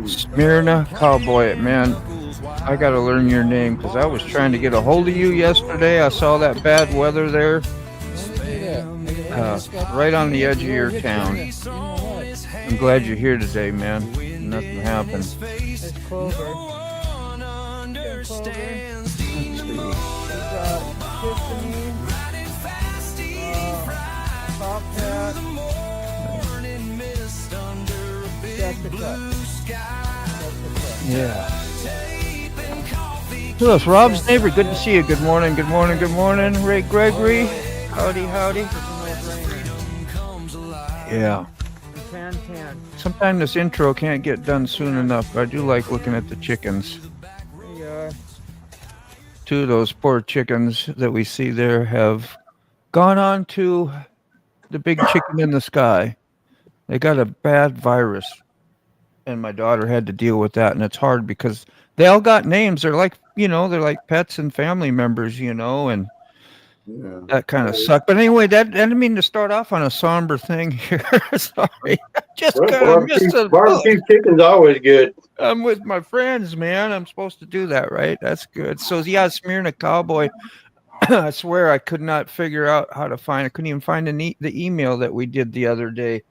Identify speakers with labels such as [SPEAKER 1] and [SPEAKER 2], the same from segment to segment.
[SPEAKER 1] Smyrna Cowboy, man. I got to learn your name because I was trying to get a hold of you yesterday. I saw that bad weather there, right on the edge of your town. I'm glad you're here today, man. Nothing happened.
[SPEAKER 2] It's Clover. Let's see. We got Tiffany, Top Hat, Jessica.
[SPEAKER 1] Yeah. So that's Rob's neighbor. Good to see you. Good morning. Good morning. Good morning. Ray Gregory. Howdy, howdy. Yeah. Sometimes this intro can't get done soon enough. I do like looking at the chickens.
[SPEAKER 2] There you are.
[SPEAKER 1] Two of those poor chickens that we see there have gone on to the big chicken in the sky. They got a bad virus, and my daughter had to deal with that. And it's hard because they all got names. They're like, they're like pets and family members, and that kind of sucked. But anyway, that I didn't mean to start off on a somber thing here. Sorry. Just kind of missed it.
[SPEAKER 3] Barbecue chicken's always good.
[SPEAKER 1] I'm with my friends, man. I'm supposed to do that, right? That's good. So, yeah, Smyrna Cowboy. I swear I could not figure out how to find. I couldn't even find the email that we did the other day,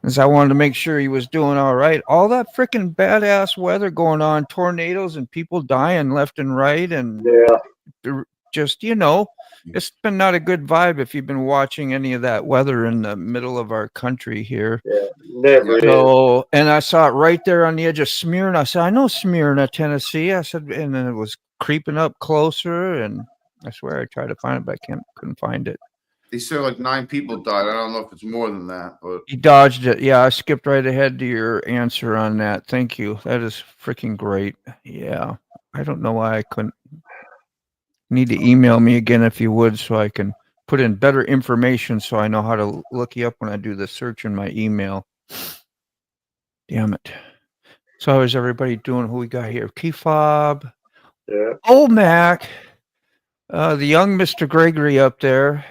[SPEAKER 1] because I wanted to make sure he was doing all right. All that freaking badass weather going on, tornadoes and people dying left and right, and just it's been not a good vibe if you've been watching any of that weather in the middle of our country here.
[SPEAKER 3] Yeah, never is.
[SPEAKER 1] And I saw it right there on the edge of Smyrna. I said, I know Smyrna, Tennessee. I said, and then it was creeping up closer, and I swear I tried to find it, but I couldn't find it.
[SPEAKER 4] They said like 9 people died. I don't know if it's more than that, but
[SPEAKER 1] You dodged it. Yeah, I skipped right ahead to your answer on that. Thank you. That is freaking great. Yeah. I don't know why I couldn't. Need to email me again if you would, so I can put in better information so I know how to look you up when I do the search in my email. Damn it. So how is everybody doing? Who we got here? Keyfob.
[SPEAKER 3] Yeah.
[SPEAKER 1] Oh, Mac. The young Mr. Gregory up there.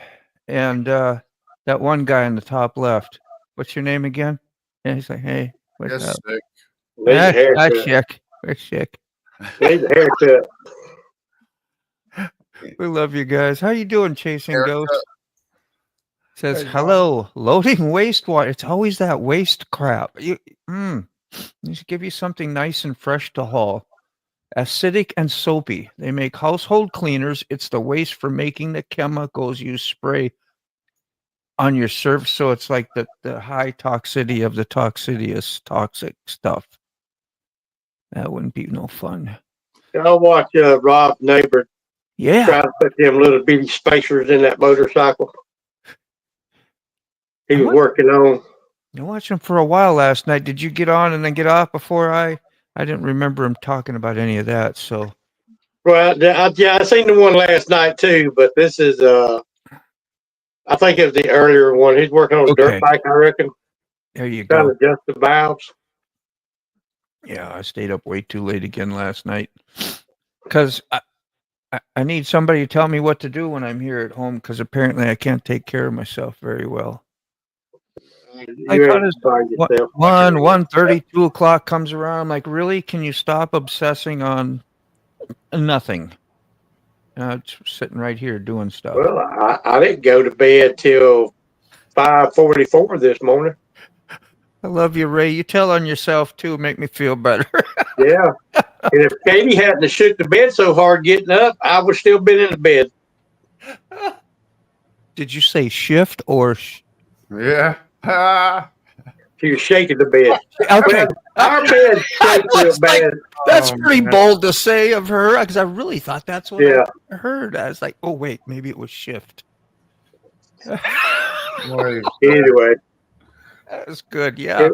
[SPEAKER 1] And that one guy in the top left. What's your name again? And he's like, hey, what's up?
[SPEAKER 4] sick.
[SPEAKER 3] Needs a haircut.
[SPEAKER 1] We're sick.
[SPEAKER 3] Needs a haircut.
[SPEAKER 1] We love you guys. How you doing, Chasing
[SPEAKER 4] Haircut.
[SPEAKER 1] Ghosts? Says, hello, loading wastewater. It's always that waste crap. You should give you something nice and fresh to haul. Acidic and soapy. They make household cleaners. It's the waste for making the chemicals you spray on your surface. So it's like the high toxicity of the toxic stuff. That wouldn't be no fun.
[SPEAKER 3] I'll watch Rob's neighbor
[SPEAKER 1] Yeah.
[SPEAKER 3] try to put them little bitty spacers in that motorcycle he was working on.
[SPEAKER 1] I watched him for a while last night. Did you get on and then get off before I didn't remember him talking about any of that. So,
[SPEAKER 3] Well, I seen the one last night too, but this is I think it was the earlier one. He's working on a dirt bike, I reckon.
[SPEAKER 1] there you
[SPEAKER 3] Trying
[SPEAKER 1] go.
[SPEAKER 3] to adjust the valves.
[SPEAKER 1] Yeah, I stayed up way too late again last night because I need somebody to tell me what to do when I'm here at home, because apparently I can't take care of myself very well. I thought it's 1:30, 2 o'clock comes around. I'm like, really? Can you stop obsessing on nothing? Just sitting right here doing stuff.
[SPEAKER 3] Well, I didn't go to bed till 5:44 this morning.
[SPEAKER 1] I love you, Ray. You tell on yourself too. Make me feel better.
[SPEAKER 3] Yeah. And if Katie hadn't shook the bed so hard getting up, I would still been in the bed.
[SPEAKER 1] Did you say shift or?
[SPEAKER 4] Yeah.
[SPEAKER 3] She was shaking the bed.
[SPEAKER 1] Okay.
[SPEAKER 3] Our bed shakes real bad.
[SPEAKER 1] That's pretty bold to say of her, because I really thought that's what I heard. I was like, oh, wait, maybe it was shift.
[SPEAKER 3] Anyway.
[SPEAKER 1] That was good, yeah.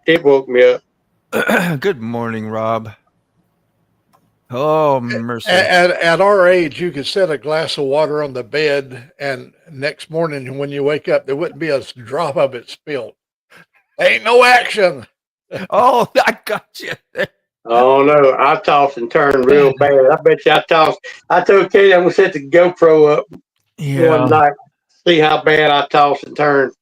[SPEAKER 3] It woke me up.
[SPEAKER 1] Good morning, Rob. Oh, mercy.
[SPEAKER 5] At our age, you could set a glass of water on the bed, and next morning when you wake up, there wouldn't be a drop of it spilled. Ain't no action.
[SPEAKER 1] Oh, I got you there.
[SPEAKER 3] Oh, no. I tossed and turned real bad. I bet you I tossed. I told Katie I'm going to set the GoPro up one night, see how bad I tossed and turned.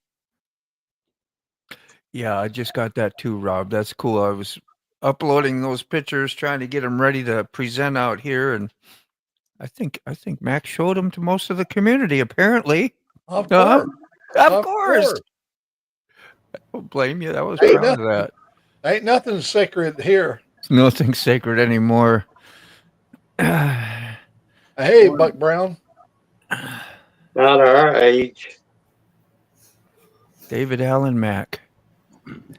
[SPEAKER 1] Yeah, I just got that too, Rob. That's cool. I was uploading those pictures, trying to get them ready to present out here, and I think Max showed them to most of the community. Apparently,
[SPEAKER 5] Of
[SPEAKER 1] Huh?
[SPEAKER 5] course.
[SPEAKER 1] Of course. I don't blame you. I was
[SPEAKER 5] Ain't
[SPEAKER 1] proud of that.
[SPEAKER 5] Ain't nothing sacred here.
[SPEAKER 1] It's nothing sacred anymore.
[SPEAKER 5] Hey, Buck Brown.
[SPEAKER 3] Not our age.
[SPEAKER 1] David Allen Mack.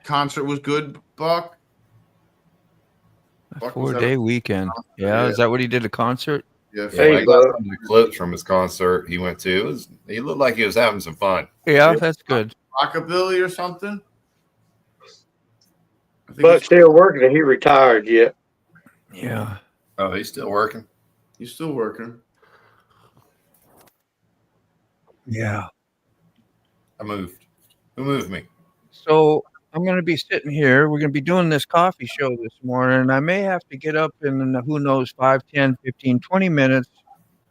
[SPEAKER 4] Concert was good, Buck.
[SPEAKER 1] A
[SPEAKER 4] Buck was at
[SPEAKER 1] 4-day weekend. Yeah,
[SPEAKER 4] Yeah.
[SPEAKER 1] is that what he did? A concert?
[SPEAKER 4] Yeah,
[SPEAKER 6] Yeah,
[SPEAKER 3] Hey,
[SPEAKER 6] I got
[SPEAKER 3] Buck.
[SPEAKER 6] some of the clips from his concert he went to. He looked like he was having some fun.
[SPEAKER 1] Yeah,
[SPEAKER 3] Yeah.
[SPEAKER 1] that's good.
[SPEAKER 4] rockabilly or something. I think
[SPEAKER 3] Buck's still working. He retired yet.
[SPEAKER 1] Yeah.
[SPEAKER 6] Oh, he's still working.
[SPEAKER 4] he's still working.
[SPEAKER 1] Yeah.
[SPEAKER 6] I moved. Who moved me?
[SPEAKER 1] So I'm going to be sitting here. We're going to be doing this coffee show this morning. And I may have to get up in, who knows, 5, 10, 15, 20 minutes,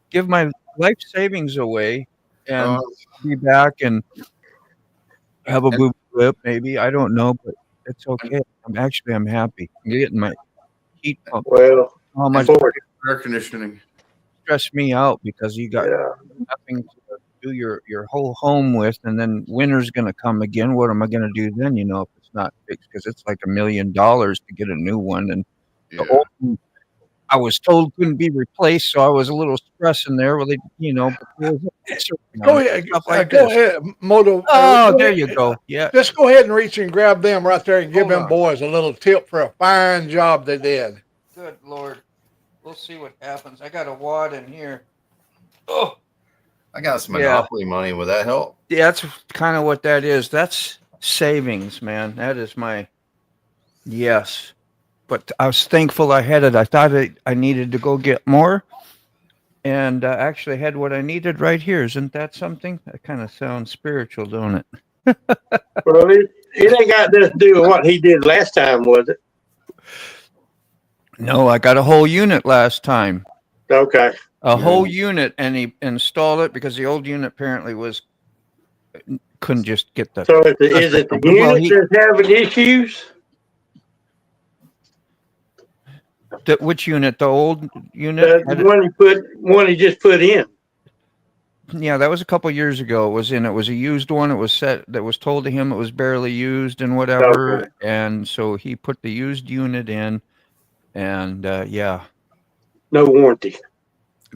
[SPEAKER 1] give my life savings away, and be back and have a boob flip, maybe. I don't know, but it's okay. I'm happy. I'm getting my heat pump.
[SPEAKER 3] Well,
[SPEAKER 1] How much
[SPEAKER 3] Ford.
[SPEAKER 4] Air conditioning.
[SPEAKER 1] stress me out because you got
[SPEAKER 3] Yeah.
[SPEAKER 1] nothing to do your whole home with, and then winter's going to come again. What am I going to do then? If it's not fixed, because it's like $1 million to get a new one, and
[SPEAKER 4] Yeah.
[SPEAKER 1] the old one, I was told couldn't be replaced, so I was a little stressed in there. Well, but there was a fixer on
[SPEAKER 5] Go
[SPEAKER 1] it,
[SPEAKER 5] ahead.
[SPEAKER 1] stuff like
[SPEAKER 5] Go
[SPEAKER 1] this.
[SPEAKER 5] ahead, Moto.
[SPEAKER 1] Oh,
[SPEAKER 5] go
[SPEAKER 1] there
[SPEAKER 5] ahead.
[SPEAKER 1] you go. Yeah.
[SPEAKER 5] Just go ahead and reach and grab them right there and give
[SPEAKER 1] Hold
[SPEAKER 5] them
[SPEAKER 1] on.
[SPEAKER 5] boys a little tip for a fine job they did.
[SPEAKER 1] Good Lord. We'll see what happens. I got a wad in here. Oh,
[SPEAKER 6] I got some
[SPEAKER 1] Yeah.
[SPEAKER 6] Monopoly money. Will that help?
[SPEAKER 1] yeah, that's kind of what that is. That's savings, man. That is my yes. But I was thankful I had it. I thought I needed to go get more, and actually had what I needed right here. Isn't that something? That kind of sounds spiritual, don't it?
[SPEAKER 3] Well, it ain't got nothing to do with what he did last time, was it?
[SPEAKER 1] No, I got a whole unit last time.
[SPEAKER 3] Okay.
[SPEAKER 1] A whole unit, and he installed it because the old unit apparently couldn't just get the.
[SPEAKER 3] So is it the
[SPEAKER 1] Well,
[SPEAKER 3] unit that's having issues?
[SPEAKER 1] Which unit? The old unit?
[SPEAKER 3] The one he just put in.
[SPEAKER 1] Yeah, that was a couple years ago. It was a used one. It was that was told to him it was barely used and whatever.
[SPEAKER 3] Okay.
[SPEAKER 1] And so he put the used unit in, and yeah.
[SPEAKER 3] No warranty.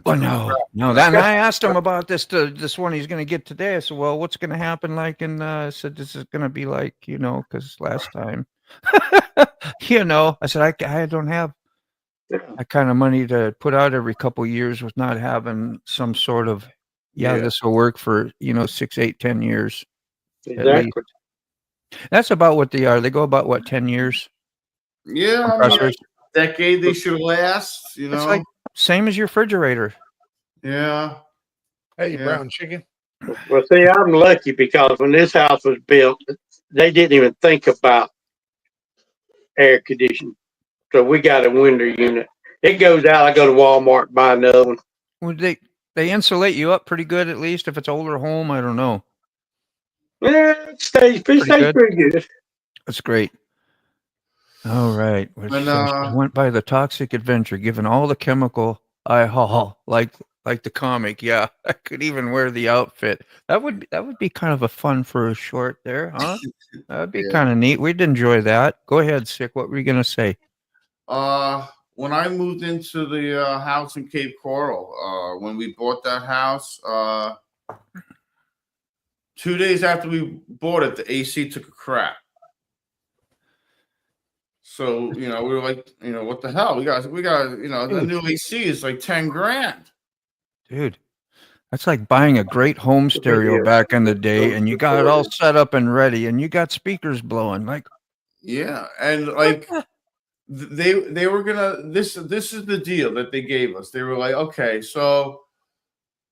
[SPEAKER 1] Well, no. Then I asked him about this one he's going to get today. I said, well, what's going to happen? Like, and I said, this is going to be like, because last time, I said, I don't have that kind of money to put out every couple years with not having some sort of, this will work for, 6, 8, 10 years.
[SPEAKER 3] Exactly.
[SPEAKER 1] That's about what they are. They go about, what, 10 years?
[SPEAKER 4] Yeah, I mean,
[SPEAKER 1] Compressors.
[SPEAKER 4] decade they should last.
[SPEAKER 1] It's like same as your refrigerator.
[SPEAKER 4] Yeah.
[SPEAKER 5] Hey,
[SPEAKER 4] Yeah.
[SPEAKER 5] brown chicken.
[SPEAKER 3] Well, see, I'm lucky because when this house was built, they didn't even think about air conditioning. So we got a window unit. It goes out. I go to Walmart, buy another one.
[SPEAKER 1] Would they insulate you up pretty good, at least if it's older home? I don't know.
[SPEAKER 3] Yeah, it stays
[SPEAKER 1] good.
[SPEAKER 3] pretty good.
[SPEAKER 1] That's great. All right. Went by the Toxic Adventure, given all the chemical I haul, like the comic. Yeah, I could even wear the outfit. That would be kind of a fun for a short there, huh? That'd be kind of neat. We'd enjoy that. Go ahead, Sick. What were you gonna say?
[SPEAKER 4] When I moved into the house in Cape Coral, when we bought that house, 2 days after we bought it, the AC took a crap. So, we were like, what the hell? We got, the new AC is like 10 grand.
[SPEAKER 1] Dude, that's like buying a great home stereo back in the day, and you got it all set up and ready, and you got speakers blowing. Like,
[SPEAKER 4] yeah, and like they were gonna. This is the deal that they gave us. They were like, okay, so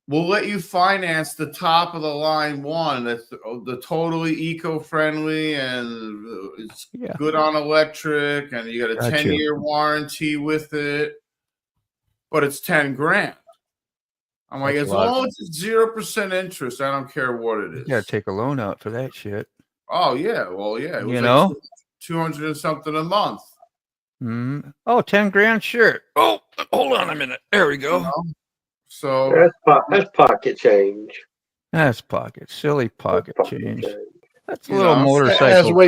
[SPEAKER 4] we'll let you finance the top of the line one that's the totally eco-friendly and it's good on electric, and you got a 10-year warranty with it, but it's 10 grand. I'm like, as long as it's 0% interest, I don't care what it is.
[SPEAKER 1] You gotta take a loan out for that shit.
[SPEAKER 4] Oh yeah, well yeah, it was
[SPEAKER 1] you
[SPEAKER 4] like
[SPEAKER 1] know,
[SPEAKER 4] 200 and something a month.
[SPEAKER 1] Oh, 10 grand, sure. Oh, hold on a minute. There we
[SPEAKER 4] You
[SPEAKER 1] go.
[SPEAKER 4] know? So
[SPEAKER 3] That's pocket change.
[SPEAKER 1] That's pocket, silly pocket
[SPEAKER 3] Pocket
[SPEAKER 1] change.
[SPEAKER 3] change.
[SPEAKER 1] That's a
[SPEAKER 4] You
[SPEAKER 1] little
[SPEAKER 4] know,
[SPEAKER 1] motorcycle.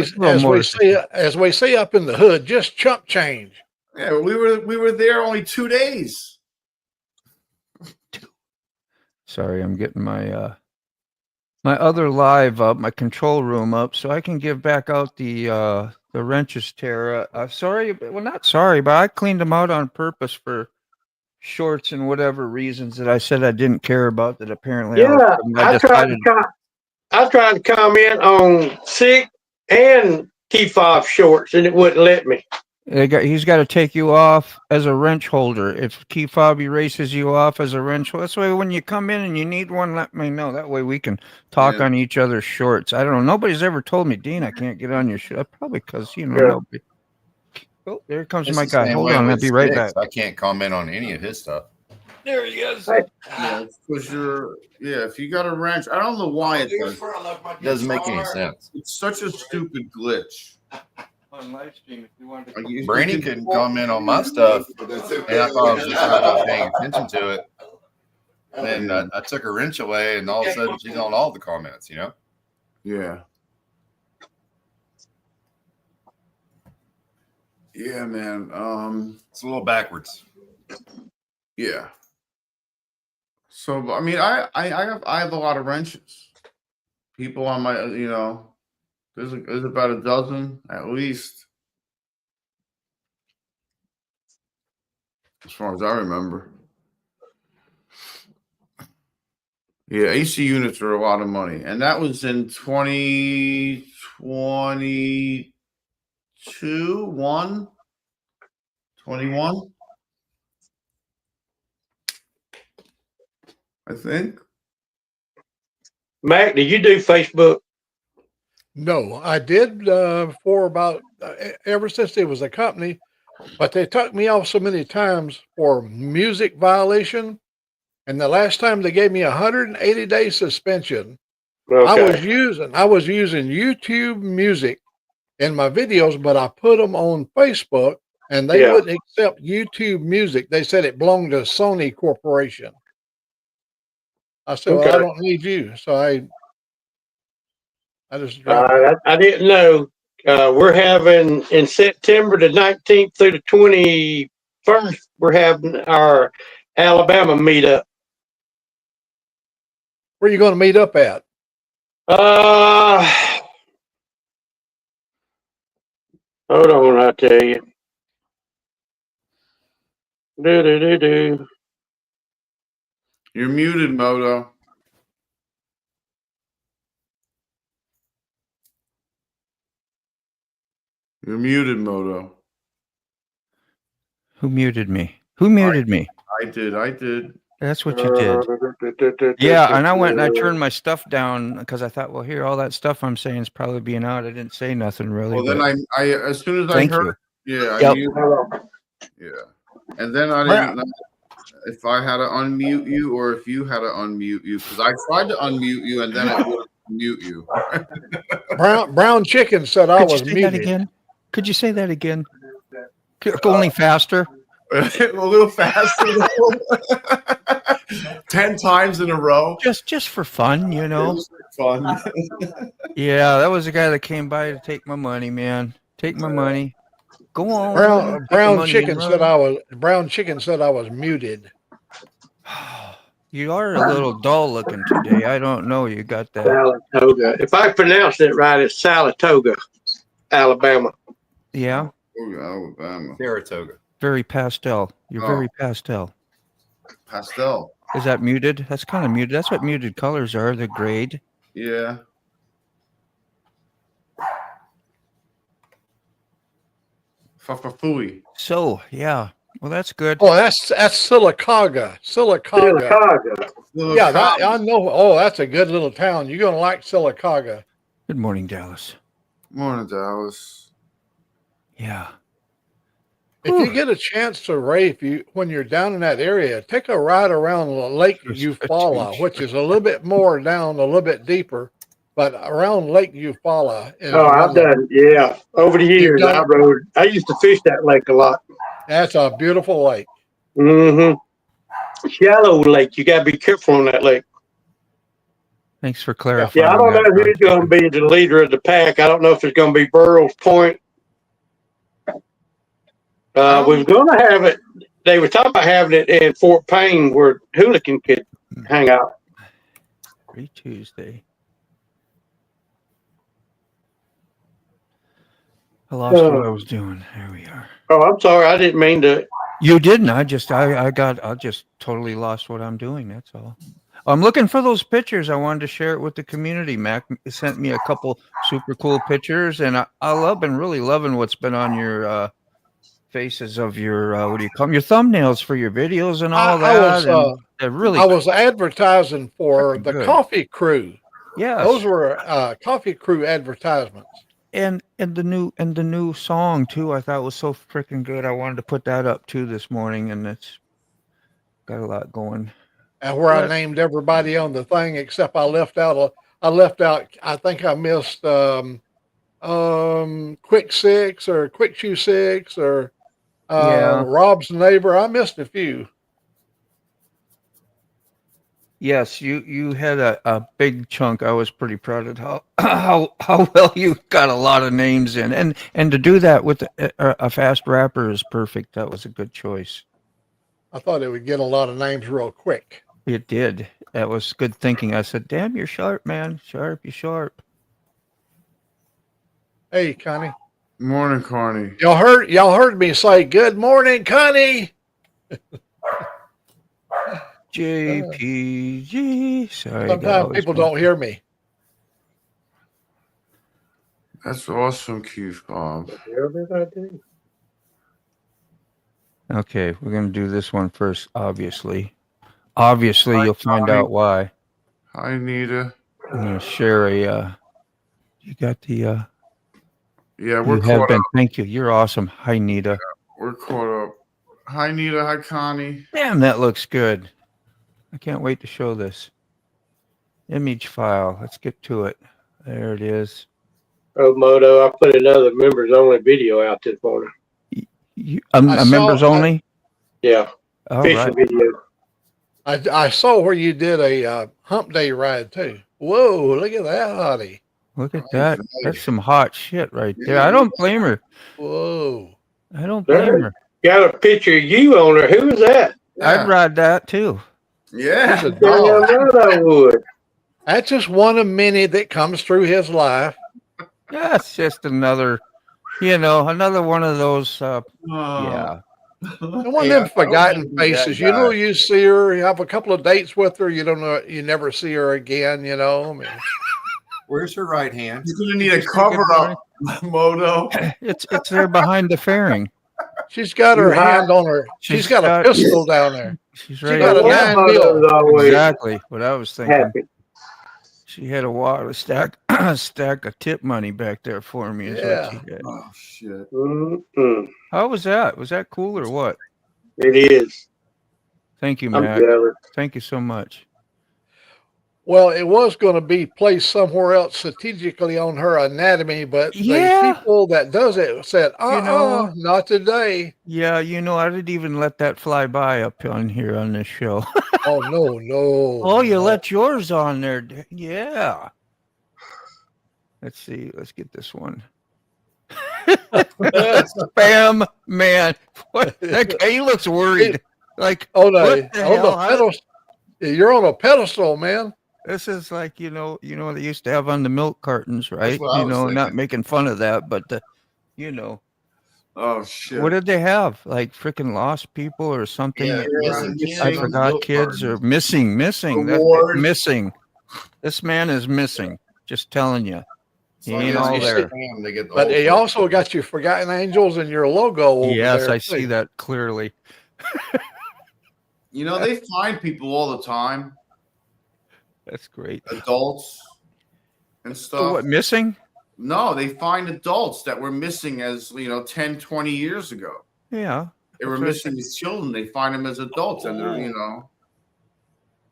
[SPEAKER 5] As we say up in the hood, just chump change.
[SPEAKER 4] yeah, we were there only 2 days.
[SPEAKER 1] Sorry, I'm getting my my other live up, my control room up, so I can give back out the wrenches, Tara. Sorry, well, not sorry, but I cleaned them out on purpose for shorts and whatever reasons that I said I didn't care about. That apparently all of a
[SPEAKER 3] Yeah,
[SPEAKER 1] sudden
[SPEAKER 3] I tried to I tried to comment on sick and T5 shorts, and it wouldn't let me.
[SPEAKER 1] He's got to take you off as a wrench holder. If key fob erases you off as a wrench holder, that's why when you come in and you need one, let me know. That way we can talk on each other's shorts. I don't know. Nobody's ever told me, Dean, I can't get on your short. Probably because, nobody. Oh, there comes
[SPEAKER 6] It's
[SPEAKER 1] my
[SPEAKER 6] the
[SPEAKER 1] guy.
[SPEAKER 6] same
[SPEAKER 1] Hold
[SPEAKER 6] way
[SPEAKER 1] on. I'll
[SPEAKER 6] with
[SPEAKER 1] be right
[SPEAKER 6] Sticks.
[SPEAKER 1] back.
[SPEAKER 6] I can't comment on any of his stuff.
[SPEAKER 1] There he is.
[SPEAKER 4] Yeah, because if you got a wrench, I don't know why it does.
[SPEAKER 6] It doesn't make any sense.
[SPEAKER 4] It's such a stupid glitch.
[SPEAKER 1] On live stream, if you want to.
[SPEAKER 6] Brainy couldn't comment on my stuff, and I thought I was just not paying attention to it. And then I took a wrench away, and all of a sudden she's on all the comments.
[SPEAKER 4] Yeah. Yeah, man.
[SPEAKER 6] It's a little backwards.
[SPEAKER 4] Yeah. So I mean, I have a lot of wrenches. People on my, there's about a dozen at least, as far as I remember. Yeah, AC units are a lot of money, and that was in 2022, 21, I think.
[SPEAKER 3] Mac, did you do Facebook?
[SPEAKER 5] No, I did for about ever since there was a company, but they took me off so many times for music violation. And the last time they gave me 180-day suspension.
[SPEAKER 3] Okay.
[SPEAKER 5] I was using YouTube Music in my videos, but I put them on Facebook, and they wouldn't accept YouTube Music. They said it belonged to Sony Corporation. I said, well, I don't need you. So I just dropped it.
[SPEAKER 3] I didn't know. We're having in September the 19th through the 21st, we're having our Alabama meetup.
[SPEAKER 5] Where are you going to meet up at?
[SPEAKER 3] Hold on, I'll tell you. Do.
[SPEAKER 4] You're muted, Moto. You're muted, Moto.
[SPEAKER 1] Who muted me? Who muted me?
[SPEAKER 4] I did.
[SPEAKER 1] That's what you did. Yeah, and I went and I turned my stuff down because I thought, well, here, all that stuff I'm saying is probably being out. I didn't say nothing really.
[SPEAKER 4] Well, then I as soon as I heard, yeah,
[SPEAKER 1] Yep.
[SPEAKER 4] And then I didn't know if I had to unmute you or if you had to unmute you, because I tried to unmute you and then it wouldn't mute you.
[SPEAKER 5] Brown Chicken said I was muted.
[SPEAKER 1] That again? Could you say that again? Only faster.
[SPEAKER 4] A little faster. 10 times in a row.
[SPEAKER 1] Just for fun,
[SPEAKER 4] It was fun.
[SPEAKER 1] Yeah, that was the guy that came by to take my money, man. Take my money. Go on.
[SPEAKER 5] Brown Chicken said I was muted.
[SPEAKER 1] You are a little dull looking today. I don't know. You got that.
[SPEAKER 3] Saratoga. If I pronounce it right, it's Saratoga, Alabama.
[SPEAKER 1] Yeah.
[SPEAKER 4] Alabama.
[SPEAKER 6] Saratoga.
[SPEAKER 1] Very pastel. You're very pastel.
[SPEAKER 4] Pastel.
[SPEAKER 1] Is that muted? That's kind of muted. That's what muted colors are. The grade.
[SPEAKER 4] Yeah. Fafafui.
[SPEAKER 1] So yeah. Well, that's good.
[SPEAKER 5] Oh, that's Sylacauga. Yeah, I know. Oh, that's a good little town. You're gonna like Sylacauga.
[SPEAKER 1] Good morning, Dallas.
[SPEAKER 4] Morning, Dallas.
[SPEAKER 1] Yeah.
[SPEAKER 5] If you get a chance to, Ray, when you're down in that area, take a ride around Lake Eufaula, which is a little bit more down, a little bit deeper. but around Lake Eufaula is
[SPEAKER 3] Oh,
[SPEAKER 5] one
[SPEAKER 3] I've
[SPEAKER 5] of the,
[SPEAKER 3] done. Yeah, over the years I rode. I used to fish that lake a lot.
[SPEAKER 5] that's a beautiful lake.
[SPEAKER 3] Shallow lake. You got to be careful on that lake.
[SPEAKER 1] Thanks for clarifying.
[SPEAKER 3] Yeah, I don't know
[SPEAKER 1] that,
[SPEAKER 3] who's going to be the leader of the pack. I don't know if it's going to be Burrell's Point. We were going to have it. They were talking about having it in Fort Payne where Hooligan could hang out.
[SPEAKER 1] Free Tuesday. I lost what I was doing. There we are.
[SPEAKER 3] Oh, I'm sorry. I didn't mean to.
[SPEAKER 1] You didn't. I just totally lost what I'm doing. That's all. I'm looking for those pictures. I wanted to share it with the community. Mac sent me a couple super cool pictures, and I been really loving what's been on your faces of your what do you call them? Your thumbnails for your videos and all that.
[SPEAKER 5] I was advertising for the
[SPEAKER 1] good.
[SPEAKER 5] Cawffee Crew.
[SPEAKER 1] Yeah,
[SPEAKER 5] Those were Cawffee Crew advertisements.
[SPEAKER 1] And the new song too, I thought was so freaking good. I wanted to put that up too this morning, and it's got a lot going.
[SPEAKER 5] And where I named everybody on the thing except I left out. I think I missed Quick Six or Quick Shoe Six or Rob's Neighbor. I missed a few.
[SPEAKER 1] Yes, you had a big chunk. I was pretty proud of how well you got a lot of names in, and to do that with a fast rapper is perfect. That was a good choice.
[SPEAKER 5] I thought it would get a lot of names real quick.
[SPEAKER 1] It did. That was good thinking. I said, "Damn, you're sharp, man. Sharp, you sharp."
[SPEAKER 5] Hey, Connie.
[SPEAKER 4] Morning, Connie.
[SPEAKER 5] Y'all heard me say good morning, Connie.
[SPEAKER 1] JPG. Sorry.
[SPEAKER 5] Sometimes people don't hear me.
[SPEAKER 4] That's awesome, Keith Bob.
[SPEAKER 1] Okay, we're gonna do this one first. Obviously, you'll find out why.
[SPEAKER 4] Hi, Nita.
[SPEAKER 1] I'm gonna share a. You got the.
[SPEAKER 4] Yeah, we're
[SPEAKER 1] you
[SPEAKER 4] caught
[SPEAKER 1] have been.
[SPEAKER 4] up.
[SPEAKER 1] Thank you. You're awesome. Hi, Nita.
[SPEAKER 4] Yeah, we're caught up. Hi, Nita. Hi, Connie.
[SPEAKER 1] Damn, that looks good. I can't wait to show this. Image file. Let's get to it. There it is.
[SPEAKER 3] Oh, Moto, I put another members only video out this morning.
[SPEAKER 1] A members only?
[SPEAKER 3] Yeah.
[SPEAKER 1] All
[SPEAKER 3] Fishing
[SPEAKER 1] right.
[SPEAKER 3] video.
[SPEAKER 5] I saw where you did a hump day ride too. Whoa, look at that, hottie.
[SPEAKER 1] Look at that. That's some hot shit right there. I don't blame her.
[SPEAKER 5] Whoa.
[SPEAKER 1] I don't blame her.
[SPEAKER 3] Got a picture of you on there. Who is that?
[SPEAKER 1] Yeah. I'd ride that too.
[SPEAKER 4] Yeah.
[SPEAKER 5] He's a dog.
[SPEAKER 3] I would.
[SPEAKER 5] That's just one of many that comes through his life.
[SPEAKER 1] That's just another one of those. Yeah.
[SPEAKER 5] One of them forgotten faces. You know, you see her, you have a couple of dates with her, you don't know, you never see her again, you know. I mean,
[SPEAKER 6] where's her right hand?
[SPEAKER 4] You're gonna need a cover up, Moto.
[SPEAKER 1] It's there behind the fairing.
[SPEAKER 5] She's got her hand on her. She's got a pistol down there.
[SPEAKER 1] She's ready.
[SPEAKER 5] Got a 9mm.
[SPEAKER 1] Exactly what I was thinking.
[SPEAKER 3] Happy.
[SPEAKER 1] She had a stack of tip money back there for me. Is what she had.
[SPEAKER 4] Oh shit.
[SPEAKER 3] Mm-mm.
[SPEAKER 1] How was that? Was that cool or what?
[SPEAKER 3] It is.
[SPEAKER 1] Thank you,
[SPEAKER 3] I'm
[SPEAKER 1] Matt.
[SPEAKER 3] jealous.
[SPEAKER 1] Thank you so much.
[SPEAKER 5] Well, it was going to be placed somewhere else strategically on her anatomy, but the people that does it said, not today.
[SPEAKER 1] Yeah, I didn't even let that fly by up on here on this show.
[SPEAKER 5] Oh, no.
[SPEAKER 1] Oh, you let yours on there. Yeah. Let's see. Let's get this one. Spam man. What? That guy, he looks worried. Like,
[SPEAKER 5] oh no,
[SPEAKER 1] what the hell?
[SPEAKER 5] You're on a pedestal, man.
[SPEAKER 1] This is like, they used to have on the milk cartons, right?
[SPEAKER 6] Not
[SPEAKER 1] Not making fun of that, but
[SPEAKER 4] Oh shit.
[SPEAKER 1] what did they have? Like freaking lost people or something?
[SPEAKER 6] Yeah,
[SPEAKER 1] I forgot kids are missing. That's missing. This man is missing. Just telling you. He ain't all there.
[SPEAKER 5] But they also got your Forgotten Angels and your logo over
[SPEAKER 1] yes,
[SPEAKER 5] there.
[SPEAKER 1] I see that clearly.
[SPEAKER 4] They find people all the time.
[SPEAKER 1] That's great.
[SPEAKER 4] Adults and stuff.
[SPEAKER 1] So what, missing?
[SPEAKER 4] No, they find adults that were missing as 10, 20 years ago.
[SPEAKER 1] Yeah.
[SPEAKER 4] They were missing as children. They find them as adults, and they're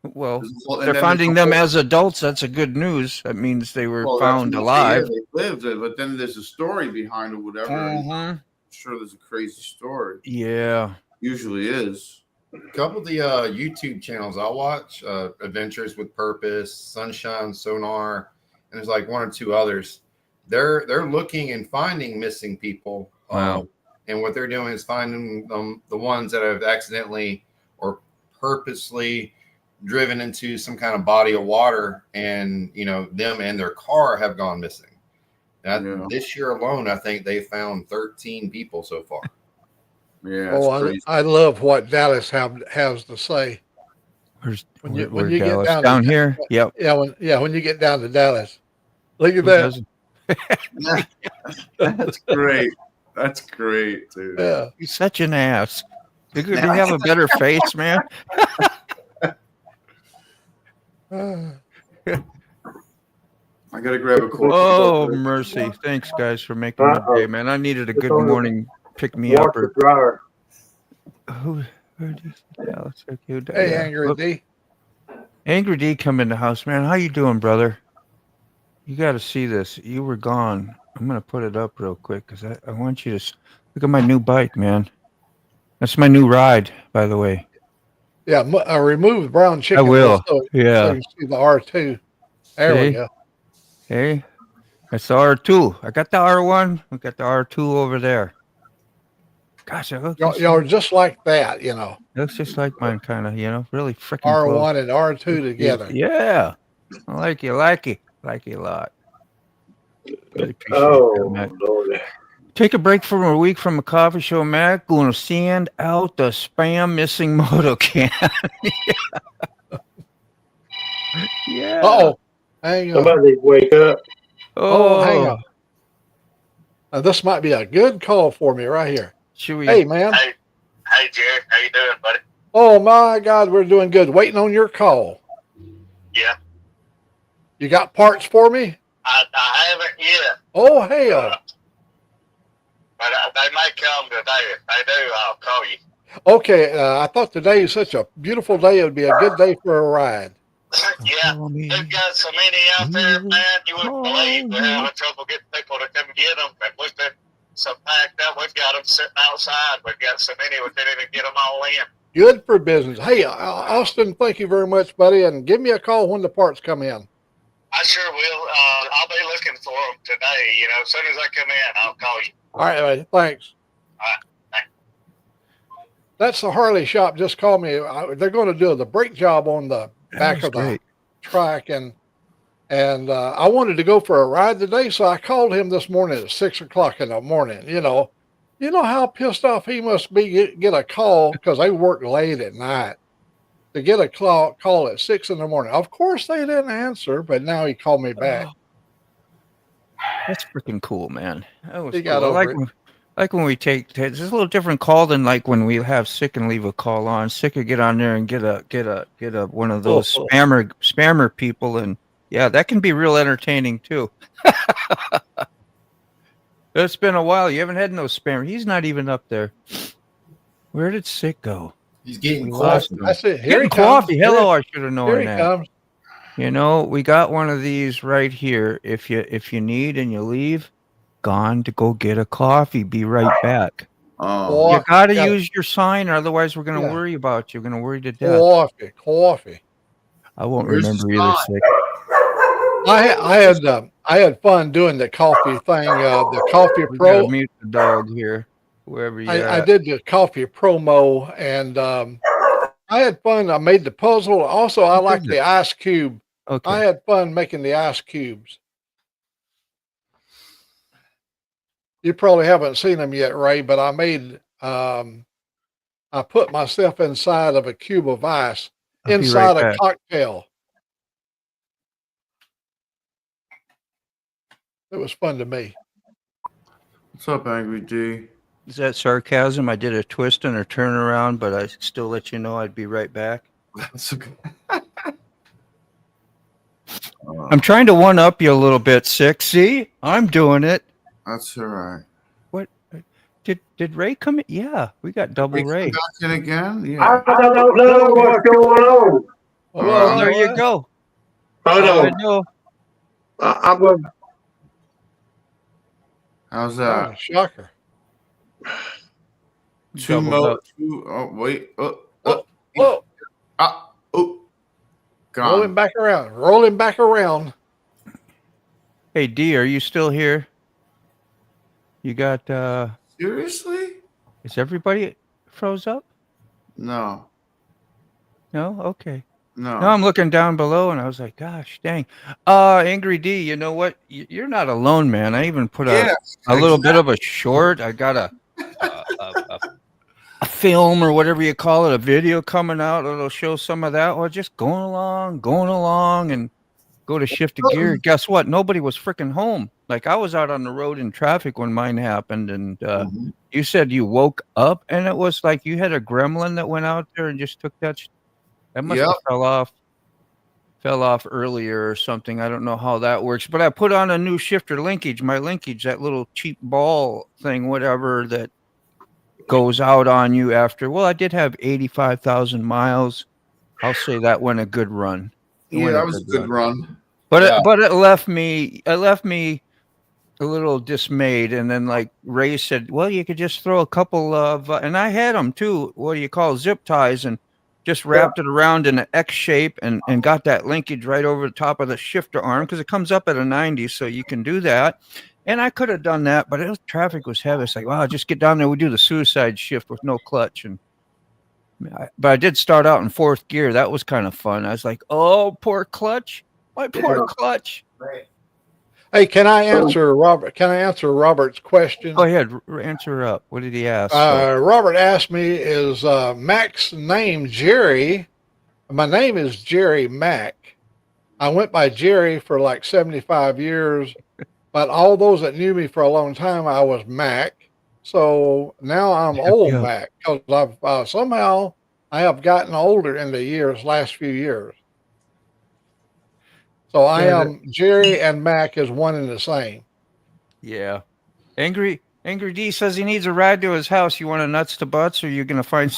[SPEAKER 1] Well,
[SPEAKER 4] And
[SPEAKER 1] they're
[SPEAKER 4] then there's
[SPEAKER 1] finding
[SPEAKER 4] a
[SPEAKER 1] them
[SPEAKER 4] whole-
[SPEAKER 1] as adults. That's a good news. That means they were
[SPEAKER 4] well,
[SPEAKER 1] found
[SPEAKER 4] that's what they-
[SPEAKER 1] alive.
[SPEAKER 4] yeah, they lived it, but then there's a story behind it, whatever. And I'm sure there's a crazy story.
[SPEAKER 1] Yeah.
[SPEAKER 4] Usually is.
[SPEAKER 6] A couple of the YouTube channels I watch, Adventures with Purpose, Sunshine Sonar, and there's like one or two others. They're looking and finding missing people.
[SPEAKER 1] Wow.
[SPEAKER 6] And what they're doing is finding the ones that have accidentally or purposely driven into some kind of body of water, and them and their car have gone missing. This year alone, I think they found 13 people so far.
[SPEAKER 4] Yeah.
[SPEAKER 5] Oh, I love what Dallas has to say.
[SPEAKER 1] When
[SPEAKER 5] you get
[SPEAKER 1] Dallas?
[SPEAKER 5] down
[SPEAKER 1] Down
[SPEAKER 5] to-
[SPEAKER 1] here? Yep.
[SPEAKER 5] Yeah, when you get down to Dallas, look at
[SPEAKER 1] Who
[SPEAKER 5] that.
[SPEAKER 1] doesn't?
[SPEAKER 4] That's great. That's great, dude.
[SPEAKER 5] Yeah.
[SPEAKER 1] He's such an ass. You could have a better face, man.
[SPEAKER 4] I gotta grab a cool.
[SPEAKER 1] Oh, mercy. Thanks, guys, for making my day, man. I needed a good morning pick me up.
[SPEAKER 3] Washer dryer.
[SPEAKER 1] Who did you say Dallas? Okay,
[SPEAKER 5] Hey,
[SPEAKER 1] yeah.
[SPEAKER 5] Angry
[SPEAKER 1] Look,
[SPEAKER 5] D.
[SPEAKER 1] Angry D come in the house, man. How you doing, brother? You got to see this. You were gone. I'm going to put it up real quick because I want you to look at my new bike, man. That's my new ride, by the way.
[SPEAKER 5] Yeah, remove brown chicken.
[SPEAKER 1] I will.
[SPEAKER 5] So
[SPEAKER 1] Yeah.
[SPEAKER 5] you can see the R2. There
[SPEAKER 1] See?
[SPEAKER 5] we go.
[SPEAKER 1] Hey, that's the R2. I got the R1. We got the R2 over there. Gosh, it looks,
[SPEAKER 5] Y'all are just like that,
[SPEAKER 1] looks just like mine, kind of, really freaking
[SPEAKER 5] R1 and R2 together.
[SPEAKER 1] Yeah. I like you. Like you a lot. Really appreciate
[SPEAKER 3] Oh,
[SPEAKER 1] that, Mac.
[SPEAKER 3] Lord.
[SPEAKER 1] Take a break for a week from a coffee show, Mac. Going to send out the spam missing moto can. Yeah.
[SPEAKER 5] Uh-oh. Hang on.
[SPEAKER 3] Somebody wake up.
[SPEAKER 5] Oh, hang on. Now, this might be a good call for me right here.
[SPEAKER 1] Should we?
[SPEAKER 5] Hey, man.
[SPEAKER 7] Hey, Jerry, how you doing, buddy?
[SPEAKER 5] Oh, my God, we're doing good. Waiting on your call.
[SPEAKER 7] Yeah,
[SPEAKER 5] You got parts for me?
[SPEAKER 7] I haven't yet,
[SPEAKER 5] Oh, hell.
[SPEAKER 7] but they may come today. If they do, I'll call you.
[SPEAKER 5] Okay, I thought today is such a beautiful day. It would be a good day for a ride.
[SPEAKER 7] Yeah, they've got so many out there, man. You wouldn't believe they're having trouble getting people to come get them. And we've been so packed up. We've got them sitting outside. We've got so many we can't even get them all in.
[SPEAKER 5] Good for business. Hey, Austin, thank you very much, buddy. And give me a call when the parts come in.
[SPEAKER 7] I sure will. I'll be looking for them today. As soon as I come in, I'll call you.
[SPEAKER 5] All right, buddy. Thanks.
[SPEAKER 7] All right. Thanks.
[SPEAKER 5] That's the Harley shop. Just call me. They're going to do the brake job on the back of the track, and I wanted to go for a ride today, so I called him this morning at 6 o'clock in the morning. You know how pissed off he must be. Get a call because they work late at night to get a call at 6 in the morning. Of course, they didn't answer, but now he called me back.
[SPEAKER 1] That's freaking cool, man. That was
[SPEAKER 5] He got
[SPEAKER 1] cool.
[SPEAKER 5] over it.
[SPEAKER 1] Like when we take it's a little different call than like when we have Sick and leave a call on. Sick could get on there and get a one of those spammer people, and yeah, that can be real entertaining too. It's been a while. You haven't had no spammer. He's not even up there. Where did Sick go?
[SPEAKER 6] He's getting
[SPEAKER 1] We
[SPEAKER 6] close.
[SPEAKER 1] lost him.
[SPEAKER 5] That's it. Here
[SPEAKER 1] Getting
[SPEAKER 5] he comes.
[SPEAKER 1] coffee. Hello, I should have
[SPEAKER 5] Here
[SPEAKER 1] known
[SPEAKER 5] he
[SPEAKER 1] that.
[SPEAKER 5] comes.
[SPEAKER 1] We got one of these right here. If you need and you leave, gone to go get a coffee. Be right back.
[SPEAKER 4] Oh,
[SPEAKER 1] You got to
[SPEAKER 5] yeah.
[SPEAKER 1] use your sign, otherwise we're going to
[SPEAKER 5] Yeah.
[SPEAKER 1] worry about you. We're going to worry to death.
[SPEAKER 5] Coffee.
[SPEAKER 1] I won't
[SPEAKER 4] Where's
[SPEAKER 1] remember
[SPEAKER 4] the
[SPEAKER 1] either.
[SPEAKER 4] sign?
[SPEAKER 1] Sick.
[SPEAKER 5] I had fun doing the coffee thing, the Coffee
[SPEAKER 1] We
[SPEAKER 5] Pro.
[SPEAKER 1] gotta mute the dog here. Whoever you
[SPEAKER 5] I did the coffee promo, and I had fun. I made the puzzle. Also, I
[SPEAKER 1] What
[SPEAKER 5] like
[SPEAKER 1] is
[SPEAKER 5] the ice cube.
[SPEAKER 1] Okay.
[SPEAKER 5] I had fun making the ice cubes. You probably haven't seen them yet, Ray, but I made. I put myself inside of a cube of ice,
[SPEAKER 1] I'll be
[SPEAKER 5] inside
[SPEAKER 1] right
[SPEAKER 5] a
[SPEAKER 1] back.
[SPEAKER 5] cocktail. It was fun to me.
[SPEAKER 4] what's up, Angry D?
[SPEAKER 1] Is that sarcasm? I did a twist and a turnaround, but I still let you know I'd be right back.
[SPEAKER 4] That's okay.
[SPEAKER 1] I'm trying to one up you a little bit, Sick. See, I'm doing it.
[SPEAKER 4] That's all right.
[SPEAKER 1] What did Ray come in? Yeah, we got double
[SPEAKER 4] We
[SPEAKER 1] Ray.
[SPEAKER 4] come back in again?
[SPEAKER 3] I
[SPEAKER 4] Yeah.
[SPEAKER 3] don't know what's going on.
[SPEAKER 1] Well, there you go.
[SPEAKER 3] Hold
[SPEAKER 1] I
[SPEAKER 3] on.
[SPEAKER 1] know.
[SPEAKER 3] I'm going.
[SPEAKER 4] How's
[SPEAKER 5] Oh,
[SPEAKER 4] that?
[SPEAKER 5] shocker.
[SPEAKER 1] Doubled up.
[SPEAKER 4] Wait.
[SPEAKER 5] Whoa,
[SPEAKER 4] Oh, gone.
[SPEAKER 5] rolling back around. Rolling back around.
[SPEAKER 1] Hey D, are you still here? You got
[SPEAKER 4] Seriously?
[SPEAKER 1] is everybody froze up?
[SPEAKER 4] No.
[SPEAKER 1] No? Okay.
[SPEAKER 4] No.
[SPEAKER 1] No, I'm looking down below and I was like, gosh dang. Angry D, you know what? You're not alone, man. I even put a little bit of a short. I got a film or whatever you call it, a video coming out. It'll show some of that. Well, just going along and go to shift a gear. Guess what? Nobody was freaking home. Like I was out on the road in traffic when mine happened. And you said you woke up and it was like you had a gremlin that went out there and just took that. That must have fell off earlier or something. I don't know how that works, but I put on a new shifter linkage, my linkage, that little cheap ball thing, whatever that goes out on you after. Well, I did have 85,000 miles. I'll say that went a good run.
[SPEAKER 4] That was a good run.
[SPEAKER 1] But it left me a little dismayed. And then like Ray said, well, you could just throw a couple of, and I had them too. What do you call zip ties, and just wrapped it around in an X shape and got that linkage right over the top of the shifter arm because it comes up at a 90, so you can do that. And I could have done that, but traffic was heavy. It's like, wow, just get down there. We do the suicide shift with no clutch. But I did start out in fourth gear. That was kind of fun. I was like, oh, poor clutch. My poor clutch.
[SPEAKER 5] Hey, can I answer Robert? Can I answer Robert's question?
[SPEAKER 1] Go ahead, answer up. What did he ask?
[SPEAKER 5] Robert asked me, is Mac's name Jerry? My name is Jerry Mac. I went by Jerry for like 75 years, but all those that knew me for a long time, I was Mac. So now I'm old Mac because I've somehow I have gotten older in the last few years. So I am Jerry and Mac is one and the same.
[SPEAKER 1] Yeah. Angry D says he needs a ride to his house. You want a nuts to butts, or you're gonna find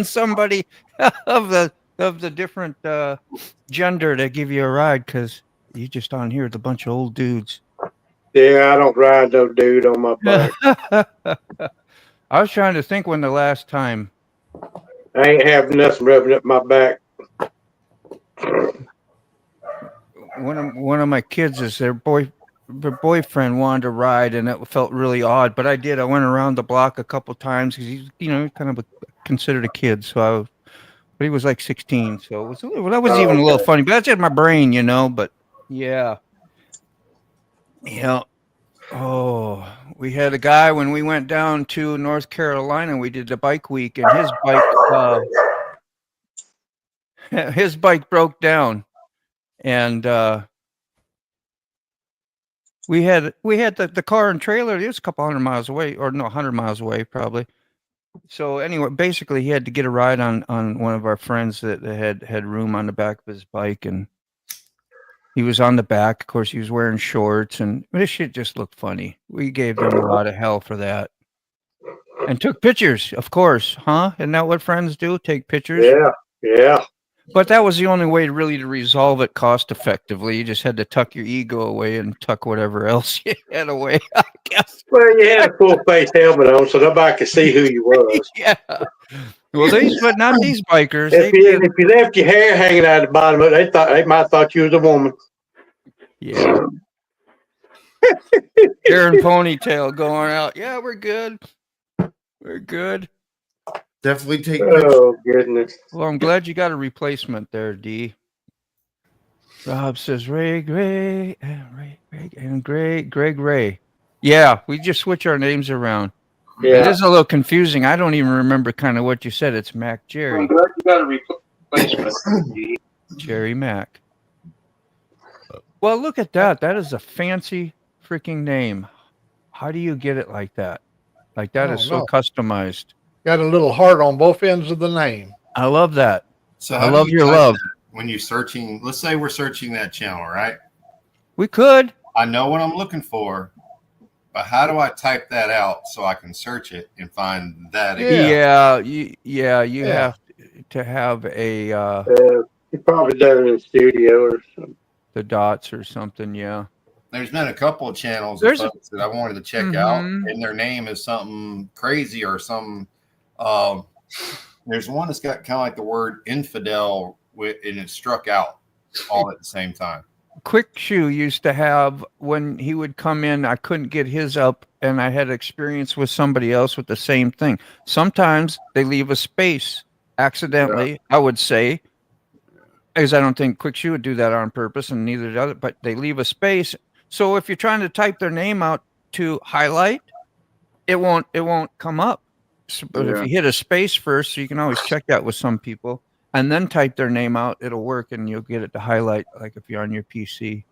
[SPEAKER 1] somebody of the different gender to give you a ride because you just on here with a bunch of old dudes.
[SPEAKER 3] Yeah, I don't ride no dude on my back.
[SPEAKER 1] I was trying to think when the last time.
[SPEAKER 3] I ain't having nothing rubbing up my back.
[SPEAKER 1] One of my kids is their boyfriend wanted to ride, and it felt really odd. But I did. I went around the block a couple times because he's kind of considered a kid. But he was like 16, so that was even a little funny. But that's just my brain, But yeah. Oh, we had a guy when we went down to North Carolina. We did the bike week, and his bike broke down. And we had the car and trailer. It was a couple 100 miles away, or no, 100 miles away probably. So anyway, basically he had to get a ride on one of our friends that had room on the back of his bike, and he was on the back. Of course, he was wearing shorts, and this shit just looked funny. We gave them a lot of hell for that, and took pictures, of course, huh? Isn't that what friends do? Take pictures?
[SPEAKER 3] Yeah.
[SPEAKER 1] But that was the only way really to resolve it cost effectively. You just had to tuck your ego away and tuck whatever else you had away, I guess.
[SPEAKER 3] Well, you had a full face helmet on, so nobody could see who you was.
[SPEAKER 1] Yeah. Well, but not these bikers.
[SPEAKER 3] If you left your hair hanging out the bottom of it, they might have thought you was a woman.
[SPEAKER 1] Yeah. Hair and ponytail going out. Yeah, we're good. We're good.
[SPEAKER 4] Definitely take
[SPEAKER 3] pictures. Oh, goodness.
[SPEAKER 1] Well, I'm glad you got a replacement there, D. Rob says Greg Ray. Yeah, we just switch our names around. Yeah. It is a little confusing. I don't even remember kind of what you said. It's Mac Jerry.
[SPEAKER 3] I'm glad you got a replacement.
[SPEAKER 1] Jerry Mac. Well, look at that. That is a fancy freaking name. How do you get it like that? Like that is so customized.
[SPEAKER 5] Got a little heart on both ends of the name.
[SPEAKER 1] I love that.
[SPEAKER 6] So
[SPEAKER 1] I love your love.
[SPEAKER 6] When you're searching, let's say we're searching that channel, right?
[SPEAKER 1] We could.
[SPEAKER 6] I know what I'm looking for, but how do I type that out so I can search it and find that again?
[SPEAKER 1] You have to have a
[SPEAKER 3] He probably does it in the studio or something.
[SPEAKER 1] the dots or something. Yeah.
[SPEAKER 6] There's been a couple of channels of
[SPEAKER 1] There's a-
[SPEAKER 6] folks that I wanted to check out,
[SPEAKER 1] Mhm.
[SPEAKER 6] and their name is something crazy or some. There's one that's got kind of like the word infidel with, and it struck out all at the same time.
[SPEAKER 1] Quick Shoe used to have when he would come in, I couldn't get his up, and I had experience with somebody else with the same thing. Sometimes they leave a space accidentally, I would say, because I don't think Quick Shoe would do that on purpose, and neither does it, but they leave a space. So if you're trying to type their name out to highlight, it won't come up. So, but if you hit a space first, so you can always check that with some people, and then type their name out, it'll work, and you'll get it to highlight, like if you're on your PC.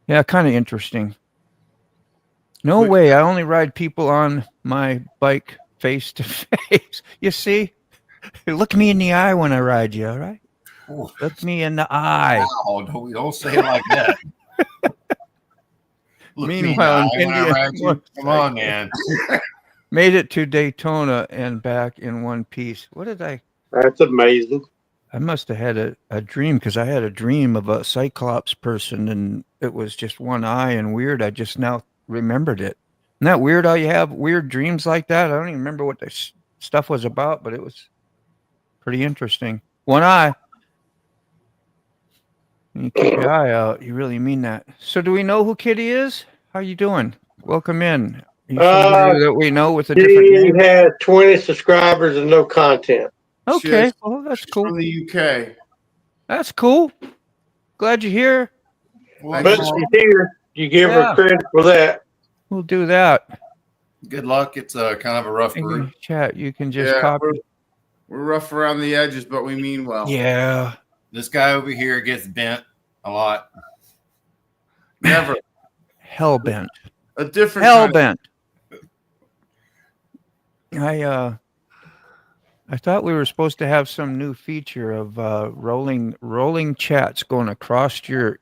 [SPEAKER 1] Yeah, kind of interesting. No way. I only ride people on my bike face to face. You see? Look me in the eye when I ride you, all right?
[SPEAKER 6] Ooh.
[SPEAKER 1] Look me in the eye.
[SPEAKER 6] Wow, don't say it like that. Look me in the
[SPEAKER 1] Meanwhile,
[SPEAKER 6] eye
[SPEAKER 1] in
[SPEAKER 6] when I
[SPEAKER 1] India-
[SPEAKER 6] ride you. Come on, man.
[SPEAKER 1] Made it to Daytona and back in one piece. What did I?
[SPEAKER 3] That's amazing.
[SPEAKER 1] I must have had a dream, because I had a dream of a Cyclops person, and it was just one eye and weird. I just now remembered it. Isn't that weird how you have weird dreams like that? I don't even remember what the stuff was about, but it was pretty interesting. One eye. And you keep your eye out. You really mean that. So do we know who Kitty is? How you doing? Welcome in. Are you somebody that we know with a different
[SPEAKER 3] He
[SPEAKER 1] name?
[SPEAKER 3] has 20 subscribers and no content.
[SPEAKER 1] Okay.
[SPEAKER 4] She's
[SPEAKER 1] Well, that's cool.
[SPEAKER 4] From the UK.
[SPEAKER 1] That's cool. Glad you're here.
[SPEAKER 4] Well,
[SPEAKER 3] But she's here. You give
[SPEAKER 1] Yeah.
[SPEAKER 3] her credit for that.
[SPEAKER 1] We'll do that.
[SPEAKER 6] Good luck. It's a kind of a rough
[SPEAKER 1] In
[SPEAKER 6] group.
[SPEAKER 1] chat, you can just
[SPEAKER 4] yeah,
[SPEAKER 1] copy.
[SPEAKER 4] we're rough around the edges, but we mean well.
[SPEAKER 1] Yeah.
[SPEAKER 6] This guy over here gets bent a lot.
[SPEAKER 4] Never.
[SPEAKER 1] Hell bent.
[SPEAKER 4] A different
[SPEAKER 1] Hell
[SPEAKER 4] kind of-
[SPEAKER 1] bent. I thought we were supposed to have some new feature of rolling chats going across your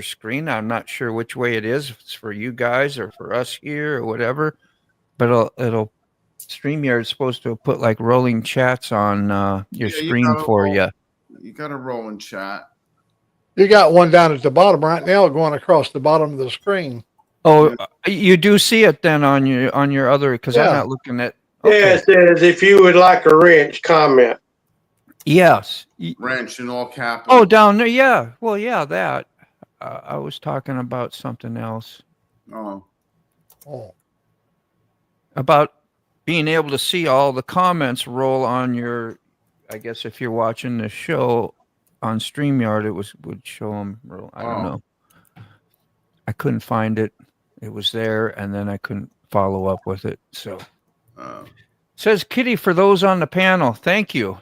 [SPEAKER 1] screen. I'm not sure which way it is. If it's for you guys or for us here or whatever. But it'll StreamYard's supposed to put like rolling chats on your
[SPEAKER 4] Yeah, you
[SPEAKER 1] screen
[SPEAKER 4] gotta
[SPEAKER 1] for
[SPEAKER 4] roll.
[SPEAKER 1] you.
[SPEAKER 4] You got to roll in chat.
[SPEAKER 5] You got one down at the bottom right now going across the bottom of the screen.
[SPEAKER 1] Oh, you do see it then on your other, because I'm
[SPEAKER 5] Yeah.
[SPEAKER 1] not looking at.
[SPEAKER 3] Yeah,
[SPEAKER 1] Okay.
[SPEAKER 3] it says if you would like a wrench, comment.
[SPEAKER 1] Yes.
[SPEAKER 4] Wrench in all caps.
[SPEAKER 1] Oh, down there. Yeah. Well, yeah, that. I was talking about something else.
[SPEAKER 4] Oh.
[SPEAKER 5] Oh,
[SPEAKER 1] About being able to see all the comments roll on your. I guess if you're watching the show on StreamYard, would show them roll. I don't
[SPEAKER 4] Oh.
[SPEAKER 1] know. I couldn't find it. It was there, and then I couldn't follow up with it. So says Kitty for those on the panel. Thank you.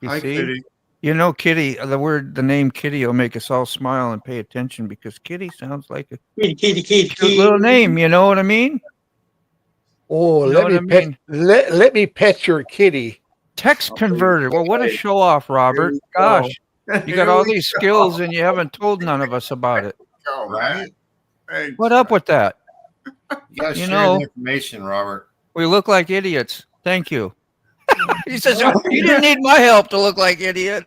[SPEAKER 1] You
[SPEAKER 4] Hi,
[SPEAKER 1] see?
[SPEAKER 4] Kitty.
[SPEAKER 1] You know, Kitty. The name Kitty will make us all smile and pay attention, because Kitty sounds like a
[SPEAKER 3] Kitty, kitty, kitty,
[SPEAKER 1] cute
[SPEAKER 3] kitty.
[SPEAKER 1] little name. You know what I mean?
[SPEAKER 5] oh,
[SPEAKER 1] You know
[SPEAKER 5] let me
[SPEAKER 1] what I
[SPEAKER 5] pet.
[SPEAKER 1] mean?
[SPEAKER 5] Let me pet your kitty.
[SPEAKER 1] Text converter. Well, what a show off, Robert.
[SPEAKER 4] you go.
[SPEAKER 1] Gosh, you got
[SPEAKER 4] Here
[SPEAKER 1] all
[SPEAKER 4] we
[SPEAKER 1] these
[SPEAKER 4] go.
[SPEAKER 1] skills and you haven't told none of us about it.
[SPEAKER 4] Go,
[SPEAKER 6] Right?
[SPEAKER 4] Hey,
[SPEAKER 1] What up with that?
[SPEAKER 6] You gotta
[SPEAKER 1] You
[SPEAKER 6] share
[SPEAKER 1] know-
[SPEAKER 6] the information, Robert.
[SPEAKER 1] We look like idiots. Thank you. He says, "Oh, you didn't need my help to look like idiot."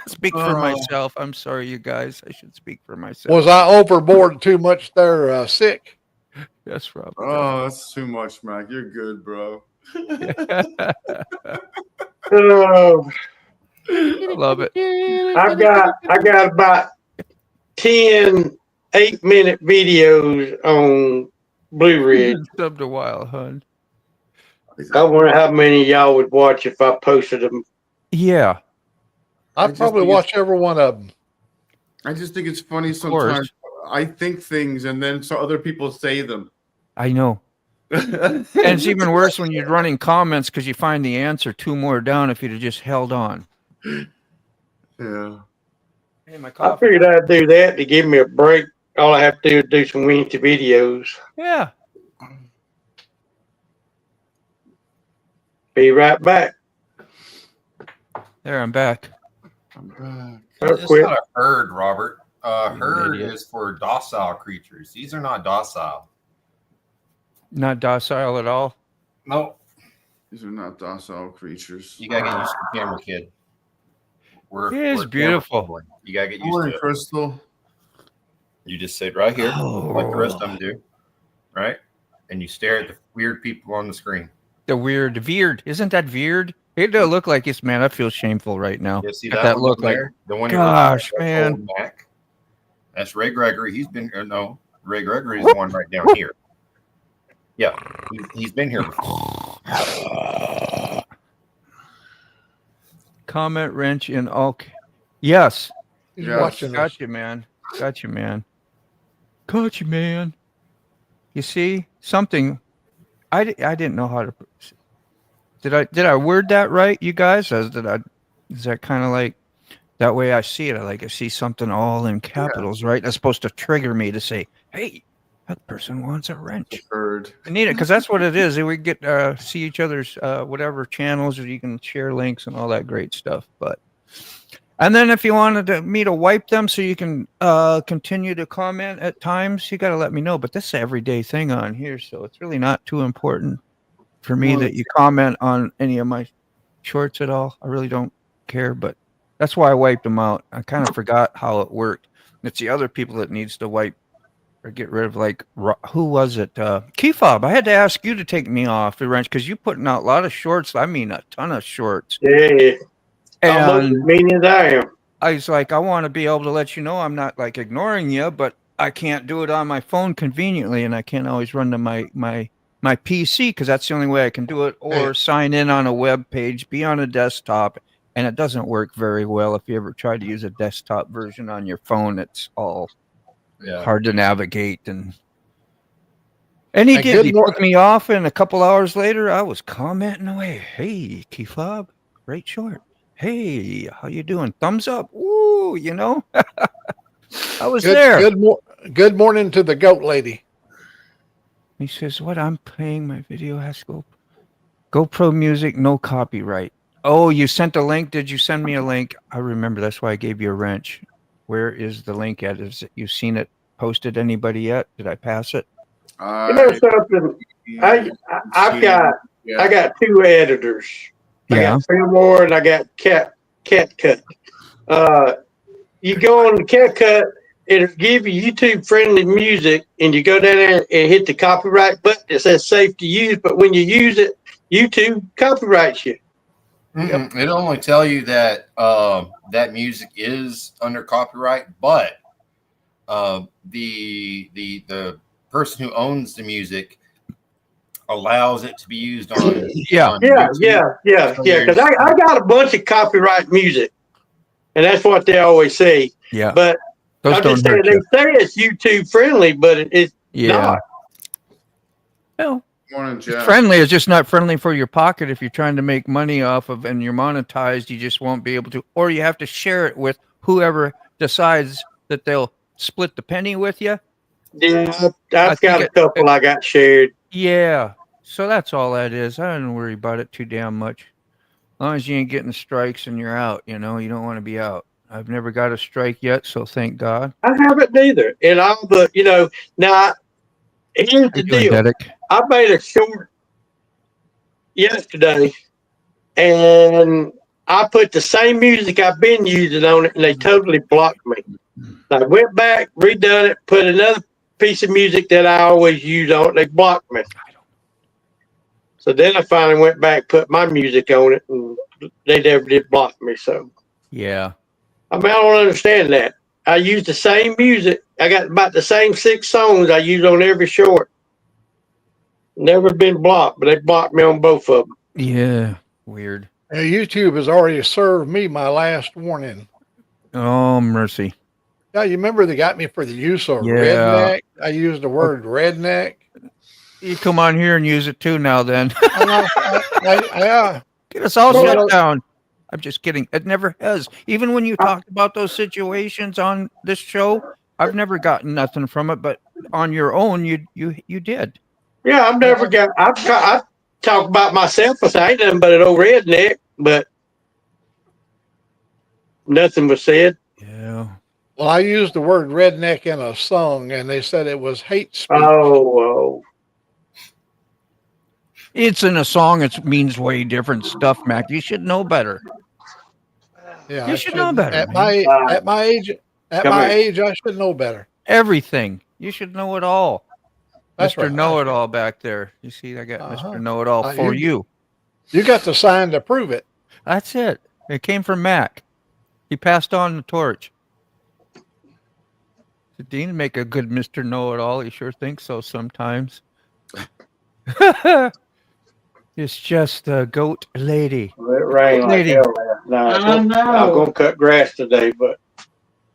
[SPEAKER 1] Speak for
[SPEAKER 4] Oh.
[SPEAKER 1] myself. I'm sorry, you guys. I should speak for myself.
[SPEAKER 5] Was I overboard too much there, Sick?
[SPEAKER 1] Yes, Robert.
[SPEAKER 4] Oh, that's too much, Mac. You're good, bro.
[SPEAKER 3] Oh,
[SPEAKER 1] Love it.
[SPEAKER 3] I got about 10 8-minute videos on Blue Ridge.
[SPEAKER 1] Subbed a while, hun.
[SPEAKER 3] I wonder how many of y'all would watch if I posted them.
[SPEAKER 1] Yeah.
[SPEAKER 4] I
[SPEAKER 5] I'd
[SPEAKER 4] just
[SPEAKER 5] probably
[SPEAKER 4] think
[SPEAKER 5] watch every one of them.
[SPEAKER 4] I just think it's funny
[SPEAKER 1] Of course.
[SPEAKER 4] sometimes. I think things and then so other people say them.
[SPEAKER 1] I know. And it's even worse when you're running comments because you find the answer 2 more down if you'd have just held on.
[SPEAKER 4] Yeah.
[SPEAKER 1] Hey, my
[SPEAKER 3] I
[SPEAKER 1] coffee.
[SPEAKER 3] figured I'd do that to give me a break. All I have to do is do some winky videos.
[SPEAKER 1] Yeah.
[SPEAKER 3] Be right back.
[SPEAKER 1] There, I'm back.
[SPEAKER 3] Real
[SPEAKER 6] It's
[SPEAKER 3] quick.
[SPEAKER 6] not a herd, Robert. Herd
[SPEAKER 1] idiot.
[SPEAKER 6] is for docile creatures. These are not docile.
[SPEAKER 1] Not docile at all.
[SPEAKER 6] No.
[SPEAKER 4] These are not docile creatures.
[SPEAKER 6] You gotta get used to the camera, kid.
[SPEAKER 1] It is
[SPEAKER 6] we're
[SPEAKER 1] beautiful.
[SPEAKER 6] camera people. You gotta get used
[SPEAKER 4] Morning,
[SPEAKER 6] to it.
[SPEAKER 4] Crystal.
[SPEAKER 6] You just sit right here, like the rest of
[SPEAKER 1] Oh,
[SPEAKER 6] them do, right? And you stare at the weird people on the screen.
[SPEAKER 1] the veered. Isn't that veered? It does look like it's, man, I feel shameful right now.
[SPEAKER 6] You see
[SPEAKER 1] Got
[SPEAKER 6] that,
[SPEAKER 1] that
[SPEAKER 6] one
[SPEAKER 1] look
[SPEAKER 6] down
[SPEAKER 1] like,
[SPEAKER 6] there? The one
[SPEAKER 1] gosh,
[SPEAKER 6] that's
[SPEAKER 1] man.
[SPEAKER 6] old Mac. That's Ray Gregory. He's been no, Ray Gregory is the one right down here. Yeah, he's been here before.
[SPEAKER 1] Comment wrench in all. Yes.
[SPEAKER 5] He's
[SPEAKER 4] Yes.
[SPEAKER 5] watching us.
[SPEAKER 1] Got you, man. Got you, man. Got you, man. You see something? I didn't know how to. Did I word that right, you guys? Is that kind of like that way I see it? I see something all in capitals, right? That's supposed to trigger me to say, "Hey, that person wants a wrench."
[SPEAKER 4] Bird.
[SPEAKER 1] I need it because that's what it is. We get see each other's whatever channels, or you can share links and all that great stuff. But and then if you wanted me to wipe them so you can continue to comment at times, you got to let me know. But this is an everyday thing on here, so it's really not too important for me that you comment on any of my shorts at all. I really don't care, but that's why I wiped them out. I kind of forgot how it worked. It's the other people that needs to wipe or get rid of, like, who was it? Keyfob. I had to ask you to take me off the wrench because you're putting out a lot of shorts. I mean, a ton of shorts.
[SPEAKER 3] Yeah. Almost as
[SPEAKER 1] And
[SPEAKER 3] mean as I am.
[SPEAKER 1] I was like, I want to be able to let you know I'm not like ignoring you, but I can't do it on my phone conveniently, and I can't always run to my PC because that's the only way I can do it, or sign in on a web page, be on a desktop, and it doesn't work very well. If you ever try to use a desktop version on your phone, it's all hard to navigate. And he did. He took me off, and a couple hours later, I was commenting away. Hey, Keyfob, great short. Hey, how you doing? Thumbs up. Woo, you know. I was there.
[SPEAKER 5] Good morning to the goat lady.
[SPEAKER 1] He says, what? I'm playing my video has GoPro music, no copyright. Oh, you sent a link? Did you send me a link? I remember. That's why I gave you a wrench. Where is the link at? Is it, you seen it posted? Anybody yet? Did I pass it?
[SPEAKER 3] You know something? I got two editors. I got Fillmore and I got CapCut. You go on the CapCut, it'll give you YouTube friendly music, and you go down there and hit the copyright button. It says safe to use, but when you use it, YouTube copyrights you.
[SPEAKER 6] Yep. It'll only tell you that that music is under copyright, but the person who owns the music allows it to be used on YouTube.
[SPEAKER 3] Because I got a bunch of copyright music, and that's what they always say.
[SPEAKER 1] Yeah,
[SPEAKER 3] but I'm just saying they say it's YouTube friendly, but it's not.
[SPEAKER 1] Well,
[SPEAKER 4] Morning, Jeff.
[SPEAKER 1] it's friendly. It's just not friendly for your pocket. If you're trying to make money off of and you're monetized, you just won't be able to, or you have to share it with whoever decides that they'll split the penny with you.
[SPEAKER 3] Yeah, I've got a couple I got shared.
[SPEAKER 1] Yeah, so that's all that is. I don't worry about it too damn much. As long as you ain't getting strikes and you're out, you know, you don't want to be out. I've never got a strike yet, so thank God.
[SPEAKER 3] I haven't either. And all, but you know, now here's the deal. I made a short yesterday, and I put the same music I've been using on it, and they totally blocked me. I went back, redone it, put another piece of music that I always use on it. They blocked me. So then I finally went back, put my music on it, and they never did block me. So
[SPEAKER 1] yeah,
[SPEAKER 3] I mean, I don't understand that. I use the same music. I got about the same 6 songs I use on every short. Never been blocked, but they blocked me on both of them.
[SPEAKER 1] Yeah, weird.
[SPEAKER 5] YouTube has already served me my last warning.
[SPEAKER 1] Oh, mercy.
[SPEAKER 5] Yeah, you remember they got me for the use of redneck? I used the word redneck.
[SPEAKER 1] You come on here and use it too now then.
[SPEAKER 5] Yeah.
[SPEAKER 1] Get us all shut down. I'm just kidding. It never has. Even when you talked about those situations on this show, I've never gotten nothing from it, but on your own, you did.
[SPEAKER 3] Yeah, I've never got. I talk about myself. I say I ain't nothing but an old redneck, but nothing was said.
[SPEAKER 1] Yeah.
[SPEAKER 5] Well, I used the word redneck in a song, and they said it was hate speech.
[SPEAKER 3] Oh.
[SPEAKER 1] It's in a song. It means way different stuff, Mac. You should know better.
[SPEAKER 5] Yeah,
[SPEAKER 1] You
[SPEAKER 5] I
[SPEAKER 1] should know
[SPEAKER 5] should.
[SPEAKER 1] better,
[SPEAKER 5] At
[SPEAKER 1] man.
[SPEAKER 5] my age,
[SPEAKER 3] Come here.
[SPEAKER 5] I should know better.
[SPEAKER 1] Everything. You should know it all.
[SPEAKER 5] That's
[SPEAKER 1] Mr.
[SPEAKER 5] right.
[SPEAKER 1] Know It All back there. You see, I got
[SPEAKER 5] Uh-huh.
[SPEAKER 1] Mr. Know It All for you.
[SPEAKER 5] You got the sign to prove it.
[SPEAKER 1] That's it. It came from Mac. He passed on the torch. Did Dean make a good Mr. Know It All? He sure thinks so sometimes. It's just a goat lady.
[SPEAKER 3] It rained like
[SPEAKER 1] Lady.
[SPEAKER 3] hell last night. I'm gonna cut grass today, but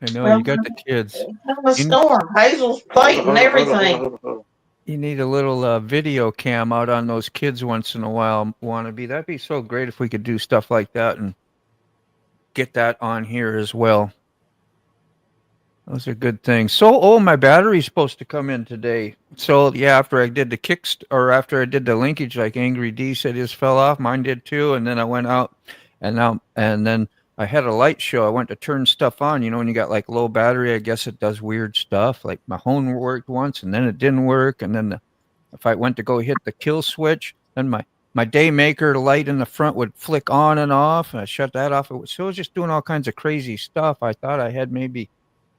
[SPEAKER 1] I know you got the kids.
[SPEAKER 8] A storm. Hazel's plate and everything.
[SPEAKER 1] You need a little video cam out on those kids once in a while, wannabe. That'd be so great if we could do stuff like that and get that on here as well. Those are good things. So, my battery's supposed to come in today. So, yeah, after I did the linkage, like Angry D said his fell off, mine did too. And then I went out and then I had a light show. I went to turn stuff on. You know, when you got like low battery, I guess it does weird stuff. Like my phone worked once and then it didn't work. And then if I went to go hit the kill switch, then my day maker light in the front would flick on and off. And I shut that off. So it was just doing all kinds of crazy stuff. I thought I had maybe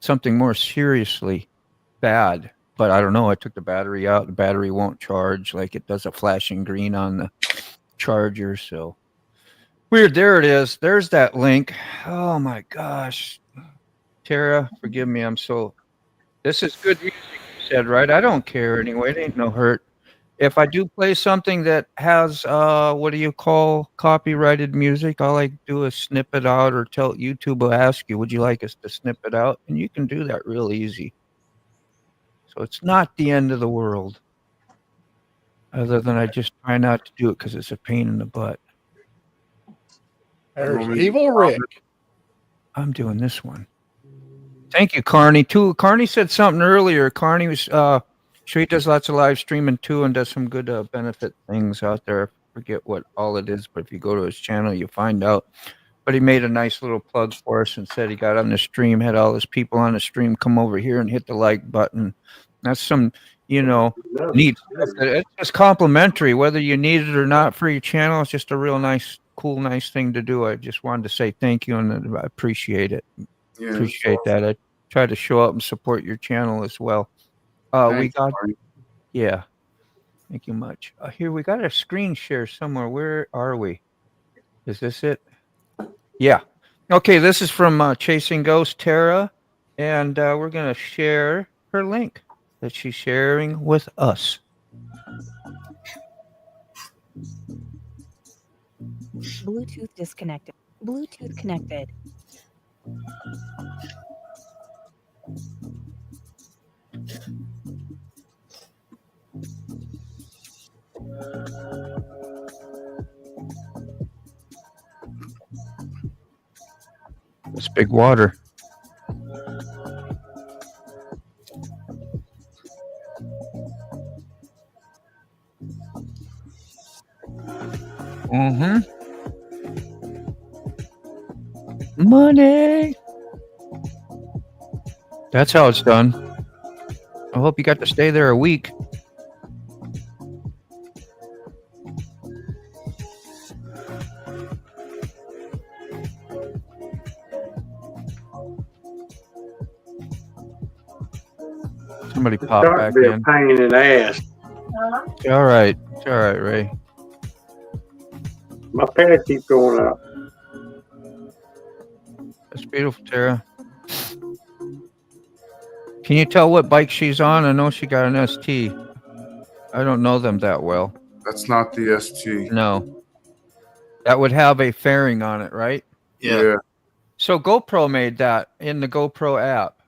[SPEAKER 1] something more seriously bad, but I don't know. I took the battery out. The battery won't charge. Like it does a flashing green on the charger. So weird. There it is. There's that link. Oh my gosh. Tara, forgive me. This is good music, you said, right? I don't care anyway. It ain't no hurt. If I do play something that has, what do you call copyrighted music, all I do is snip it out or tell YouTube will ask you, would you like us to snip it out? And you can do that real easy. So it's not the end of the world. Other than I just try not to do it because it's a pain in the butt.
[SPEAKER 5] There's Evil Rick.
[SPEAKER 1] I'm doing this one. Thank you, Carney, too. Carney said something earlier. Carney was... sure, he does lots of live streaming too and does some good benefit things out there. I forget what all it is, but if you go to his channel, you find out. But he made a nice little plug for us and said he got on the stream, had all his people on the stream come over here and hit the like button. That's some, neat stuff. It's just complimentary, whether you need it or not for your channel. It's just a real nice, cool, nice thing to do. I just wanted to say thank you and I appreciate it.
[SPEAKER 4] Yeah,
[SPEAKER 1] Appreciate that. I try to show up and support your channel as well. We got, yeah. Thank you much. Here we got a screen share somewhere. Where are we? Is this it? Yeah. Okay, this is from Chasing Ghost Tara, and we're gonna share her link that she's sharing with us.
[SPEAKER 9] Bluetooth disconnected. Bluetooth connected.
[SPEAKER 1] It's big water. Mm-hmm. Money. That's how it's done. I hope you got to stay there a week. Somebody pop back
[SPEAKER 3] be a
[SPEAKER 1] in.
[SPEAKER 3] pain in the ass.
[SPEAKER 1] It's all right. It's all right, Ray.
[SPEAKER 3] My pants keep going out.
[SPEAKER 1] That's beautiful, Tara. Can you tell what bike she's on? I know she got an ST. I don't know them that well.
[SPEAKER 4] That's not the ST.
[SPEAKER 1] No. That would have a fairing on it, right?
[SPEAKER 6] Yeah.
[SPEAKER 1] So GoPro made that in the GoPro app.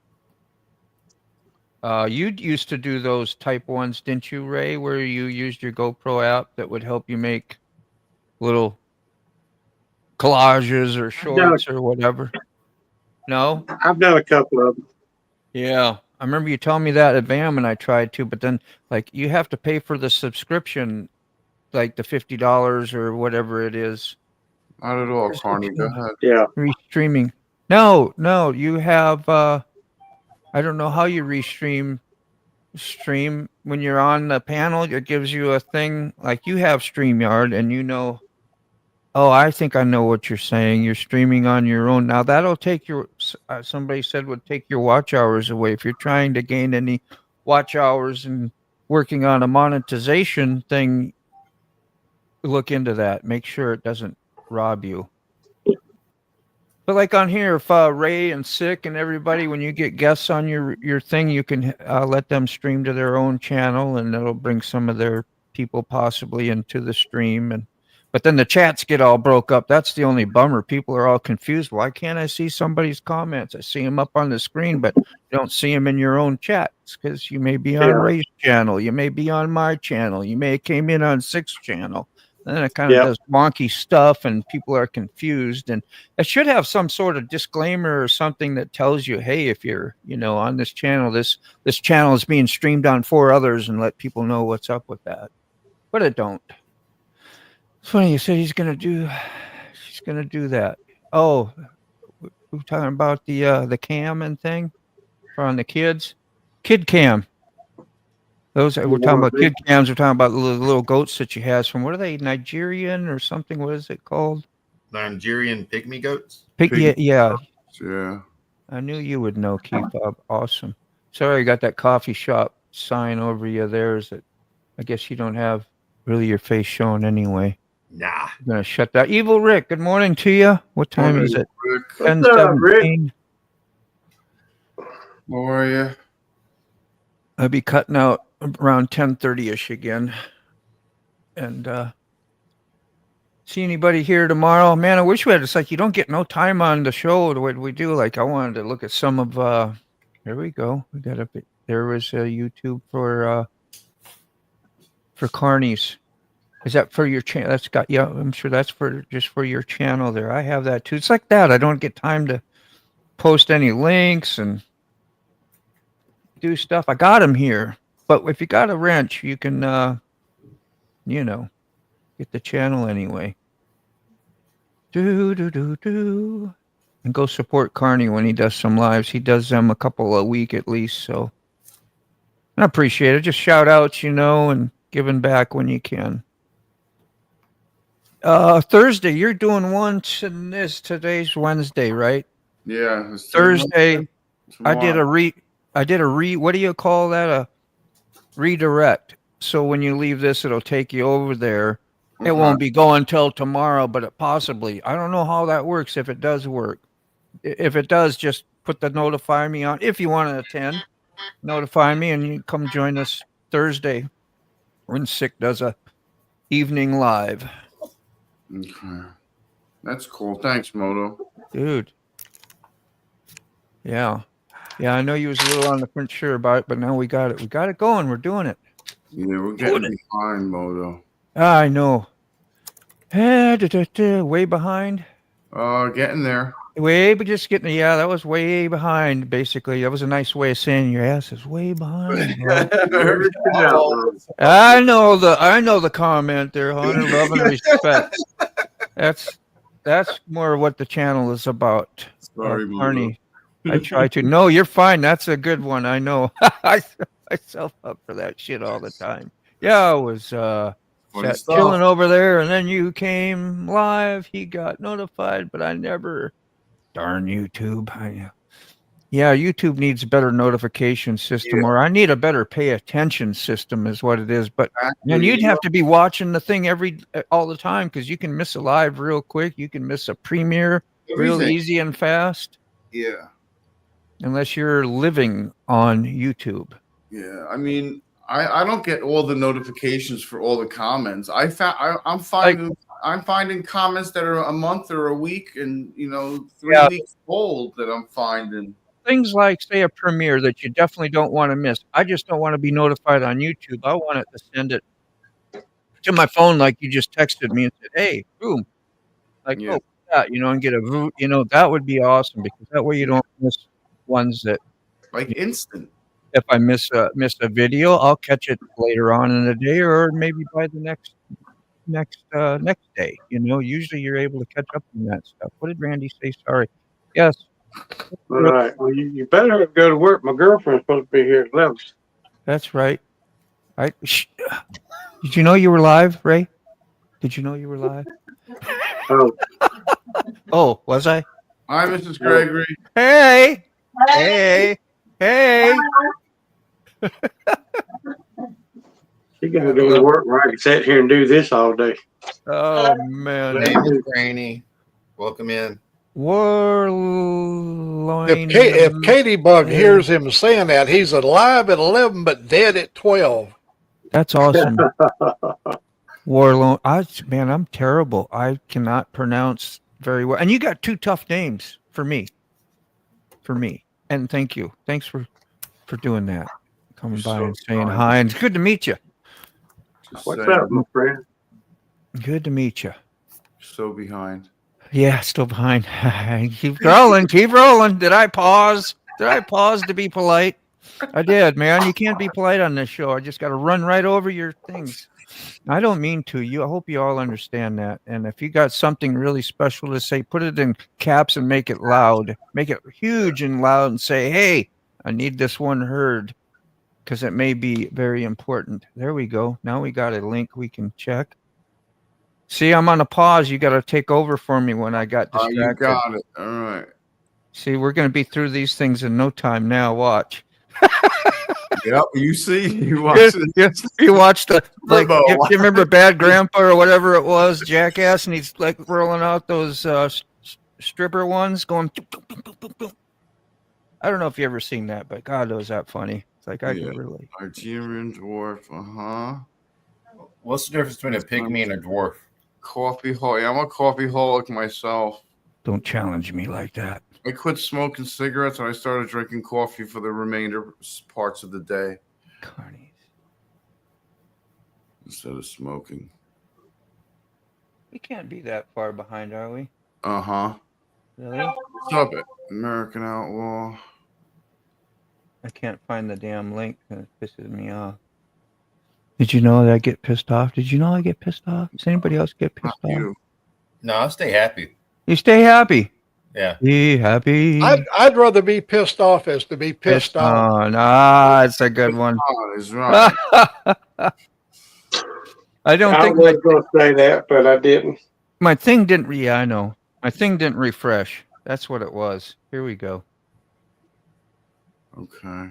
[SPEAKER 1] You used to do those type ones, didn't you, Ray, where you used your GoPro app that would help you make little collages or shorts or whatever? No?
[SPEAKER 3] I've done a couple of them.
[SPEAKER 1] Yeah. I remember you telling me that at VAM and I tried to, but then like you have to pay for the subscription, like the $50 or whatever it is.
[SPEAKER 4] Not at all, Carney. Go ahead.
[SPEAKER 3] Yeah.
[SPEAKER 1] stream when you're on the panel. It gives you a thing like you have StreamYard, and you know. Oh, I think I know what you're saying. You're streaming on your own. Now that'll take your. Somebody said would take your watch hours away if you're trying to gain any watch hours and working on a monetization thing. Look into that. Make sure it doesn't rob you. But like on here, if Ray and Sick and everybody, when you get guests on your thing, you can let them stream to their own channel, and it'll bring some of their people possibly into the stream. And but then the chats get all broke up. That's the only bummer. People are all confused. Why can't I see somebody's comments? I see them up on the screen, but you don't see them in your own chats because you may be on Ray's channel, you may be on my channel, you may have came in on Sick's channel. And then it kind of does wonky stuff, and people are confused. And it should have some sort of disclaimer or something that tells you, hey, if you're, on this channel, this channel is being streamed on 4 others, and let people know what's up with that. But it don't. It's funny you said she's gonna do that. Oh, we're talking about the cam and thing on the kids, kid cam. Those we're talking about kid cams. We're talking about the little goats that she has from, what are they, Nigerian or something? What is it called?
[SPEAKER 6] Nigerian pygmy goats.
[SPEAKER 1] Yeah.
[SPEAKER 4] Yeah.
[SPEAKER 1] I knew you would know, Keith. Awesome. Sorry, I got that coffee shop sign over you there. Is it? I guess you don't have really your face shown anyway.
[SPEAKER 6] Nah.
[SPEAKER 1] I'm gonna shut that. Evil Rick, good morning to you. What time is it? 10:17.
[SPEAKER 4] How are you?
[SPEAKER 1] I'll be cutting out around 10:30ish again. And see anybody here tomorrow? Man, I wish we had. It's like you don't get no time on the show the way we do. Like I wanted to look at some of. There we go. We got a bit. There was a YouTube for Carnies. Is that for your channel? That's got, yeah. I'm sure that's just for your channel there. I have that too. It's like that. I don't get time to post any links and do stuff. I got them here, but if you got a wrench, you can, get the channel anyway. And go support Carney when he does some lives. He does them a couple a week at least. So I appreciate it. Just shout outs, and giving back when you can. Thursday, you're doing one. Today's Wednesday, right?
[SPEAKER 4] Yeah.
[SPEAKER 1] Thursday, I did a what do you call that? A redirect. So when you leave this, it'll take you over there. It won't be going till tomorrow, but it possibly. I don't know how that works, if it does work. If it does, just put the notify me on. If you want to attend, notify me, and you come join us Thursday when Sick does a evening live.
[SPEAKER 4] Okay. That's cool. Thanks, Moto.
[SPEAKER 1] Dude. Yeah. Yeah, I know you was a little on the fence sure about it, but now we got it. We got it going. We're doing it.
[SPEAKER 4] Yeah, we're getting behind, Moto.
[SPEAKER 1] I know. Way behind.
[SPEAKER 4] Getting there.
[SPEAKER 1] Just getting. Yeah, that was way behind. Basically, that was a nice way of saying your ass is way behind. I know the comment there, honor, love, and respect. That's more what the channel is about.
[SPEAKER 4] Sorry,
[SPEAKER 1] Arnie. I try to. No, you're fine. That's a good one. I know. I set myself up for that shit all the time. Yeah, I was chilling over there, and then you came live. He got notified, but I never. Darn YouTube. Yeah, YouTube needs a better notification system, or I need a better pay attention system is what it is. But then you'd have to be watching the thing all the time, because you can miss a live real quick. You can miss a premiere real easy and fast.
[SPEAKER 4] Yeah.
[SPEAKER 1] Unless you're living on YouTube.
[SPEAKER 4] Yeah, I mean, I don't get all the notifications for all the comments. I'm finding comments that are a month or a week and 3 weeks old that I'm finding.
[SPEAKER 1] Things like, say, a premiere that you definitely don't want to miss. I just don't want to be notified on YouTube. I want it to send it to my phone like you just texted me and said, hey, boom. Like, oh, that, and get a, that would be awesome, because that way you don't miss ones that.
[SPEAKER 4] Like instant.
[SPEAKER 1] If I miss a video, I'll catch it later on in the day, or maybe by the next day. Usually you're able to catch up on that stuff. What did Randy say? Sorry. Yes.
[SPEAKER 3] All right. Well, you better go to work. My girlfriend's supposed to be here at 11.
[SPEAKER 1] That's right. Did you know you were live, Ray? Did you know you were live?
[SPEAKER 3] Oh,
[SPEAKER 1] Oh, was I?
[SPEAKER 4] Hi, Mrs. Gregory.
[SPEAKER 1] Hey, hey, hey.
[SPEAKER 3] she got to go to work where I can sit here and do this all day.
[SPEAKER 1] Oh man.
[SPEAKER 6] Hey, Miss Granny. Welcome in.
[SPEAKER 1] Warloin.
[SPEAKER 5] If Katie Bug hears him saying that, he's alive at 11 but dead at 12.
[SPEAKER 1] That's awesome. Warloin. Man, I'm terrible. I cannot pronounce very well. And you got two tough names for me. And thank you. Thanks for doing that. Coming by and saying hi. And it's good to meet you.
[SPEAKER 3] What's up, my friend?
[SPEAKER 1] Good to meet you.
[SPEAKER 4] So behind.
[SPEAKER 1] Yeah, still behind. Keep rolling. Keep rolling. Did I pause? Did I pause to be polite? I did, man. You can't be polite on this show. I just got to run right over your things. I don't mean to. I hope you all understand that. And if you got something really special to say, put it in caps and make it loud. Make it huge and loud and say, hey, I need this one heard because it may be very important. There we go. Now we got a link we can check. See, I'm on a pause. You got to take over for me when I got distracted.
[SPEAKER 4] You got it. All right.
[SPEAKER 1] See, we're going to be through these things in no time now. Watch.
[SPEAKER 4] Yep. You see, you watch it.
[SPEAKER 1] You watched the you remember Bad Grandpa or whatever it was, Jackass, and he's like rolling out those stripper ones, going. I don't know if you ever seen that, but God, was that funny? It's like I can relate.
[SPEAKER 4] Argerian dwarf.
[SPEAKER 6] What's the difference between a pygmy and a dwarf?
[SPEAKER 4] Coffee holic. I'm a coffee holic myself.
[SPEAKER 1] Don't challenge me like that.
[SPEAKER 4] I quit smoking cigarettes and I started drinking coffee for the remainder parts of the day.
[SPEAKER 1] Carnies.
[SPEAKER 4] Instead of smoking.
[SPEAKER 1] We can't be that far behind, are we?
[SPEAKER 4] Really? Stop it. American Outlaw.
[SPEAKER 1] I can't find the damn link. It pisses me off. Did you know that I get pissed off? Did you know I get pissed off? Does anybody else get pissed off?
[SPEAKER 6] No, I'll stay happy.
[SPEAKER 1] You stay happy.
[SPEAKER 6] Yeah.
[SPEAKER 1] Be happy.
[SPEAKER 5] I'd rather be pissed off as to be pissed on.
[SPEAKER 1] It's a good one.
[SPEAKER 4] Is right.
[SPEAKER 1] I
[SPEAKER 3] was going to say that, but I didn't.
[SPEAKER 1] My thing didn't. I know. My thing didn't refresh. That's what it was. Here we go.
[SPEAKER 4] Okay.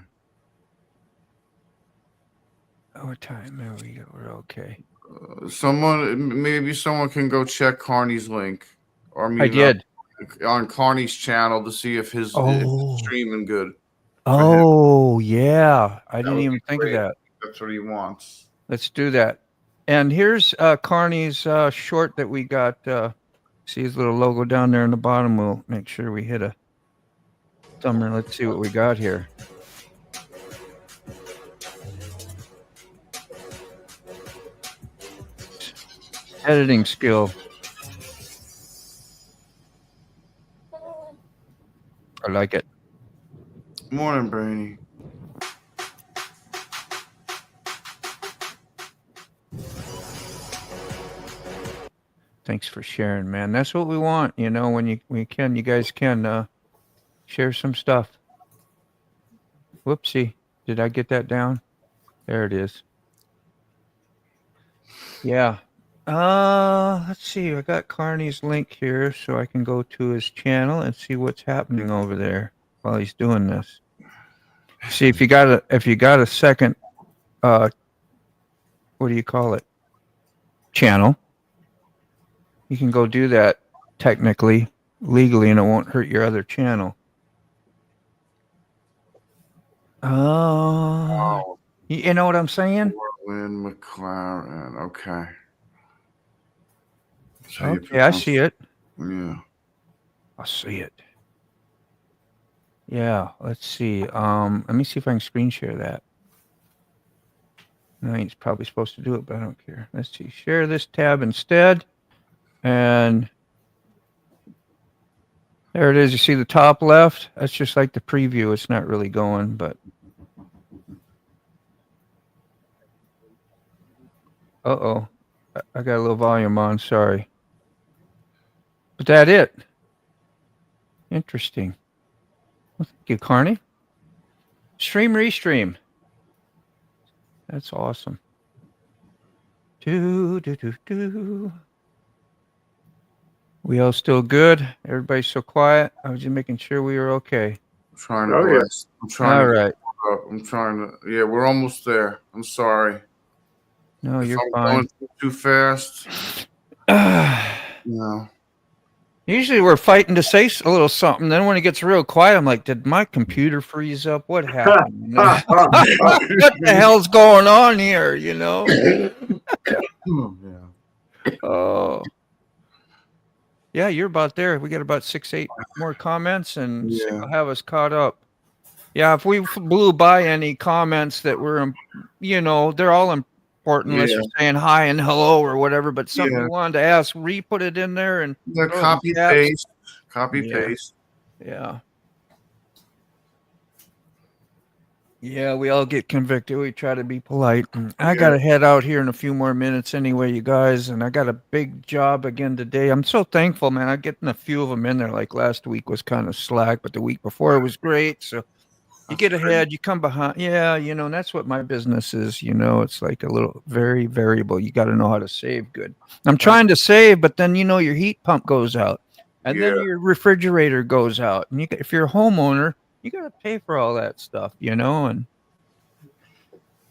[SPEAKER 1] What time? There we go. We're okay.
[SPEAKER 4] Maybe someone can go check Carney's link, or
[SPEAKER 1] I did
[SPEAKER 4] on Carney's channel to see if his if it's streaming good.
[SPEAKER 1] Oh yeah, I didn't even think of that.
[SPEAKER 4] That's what he wants.
[SPEAKER 1] Let's do that. And here's Carney's short that we got. See his little logo down there in the bottom. We'll make sure we hit a thumbnail. Let's see what we got here. Editing skill. I like it.
[SPEAKER 4] Morning, Brainy.
[SPEAKER 1] Thanks for sharing, man. That's what we want. You know, when you guys can share some stuff. Whoopsie. Did I get that down? There it is. Yeah. Let's see. I got Carney's link here so I can go to his channel and see what's happening over there while he's doing this. See if you got a second what do you call it? Channel. You can go do that technically, legally, and it won't hurt your other channel. Oh, you know what I'm saying?
[SPEAKER 4] Lynn McLaren. Okay.
[SPEAKER 1] Okay, I see it.
[SPEAKER 4] Yeah.
[SPEAKER 1] I see it. Yeah, let's see. Let me see if I can screen share that. No, he's probably supposed to do it, but I don't care. Let's see. Share this tab instead. And there it is. You see the top left? That's just like the preview. It's not really going, but. Uh-oh. I got a little volume on. Sorry. But that it. Interesting. Well, thank you, Carney. Stream, restream. That's awesome. Do, do, do, do. We all still good? Everybody's so quiet. I was just making sure we were okay.
[SPEAKER 4] I'm trying to
[SPEAKER 3] Oh, yeah.
[SPEAKER 4] bless. I'm trying
[SPEAKER 1] All
[SPEAKER 4] to
[SPEAKER 1] right.
[SPEAKER 4] get up. I'm trying to. Yeah, we're almost there. I'm sorry.
[SPEAKER 1] No,
[SPEAKER 4] If
[SPEAKER 1] you're
[SPEAKER 4] I'm
[SPEAKER 1] fine.
[SPEAKER 4] going too fast, no.
[SPEAKER 1] Usually we're fighting to say a little something. Then when it gets real quiet, I'm like, did my computer freeze up? What happened? What the hell's going on here? You know?
[SPEAKER 4] Yeah.
[SPEAKER 1] Oh. Yeah, you're about there. We got about 6, 8 more comments, and
[SPEAKER 4] Yeah.
[SPEAKER 1] will have us caught up. Yeah, if we blew by any comments that were, you know, they're all important unless
[SPEAKER 4] Yeah.
[SPEAKER 1] you're saying hi and hello or whatever. But something
[SPEAKER 4] Yeah.
[SPEAKER 1] you wanted to ask, re-put it in there and
[SPEAKER 4] Yeah,
[SPEAKER 1] throw it in
[SPEAKER 4] copy
[SPEAKER 1] caps.
[SPEAKER 4] paste. Copy
[SPEAKER 1] Yeah.
[SPEAKER 4] paste.
[SPEAKER 1] Yeah. Yeah, we all get convicted. We try to be polite. And I got to head out here in a few more minutes anyway, you guys. And I got a big job again today. I'm so thankful, man. I'm getting a few of them in there. Like last week was kind of slack, but the week before was great. So you get ahead, you come behind. Yeah, you know, and that's what my business is. You know, it's like a little very variable. You got to know how to save good. I'm trying to save, but then, you know, your heat pump goes out and then your refrigerator goes out. And if you're a homeowner, you got to pay for all that stuff, you know, and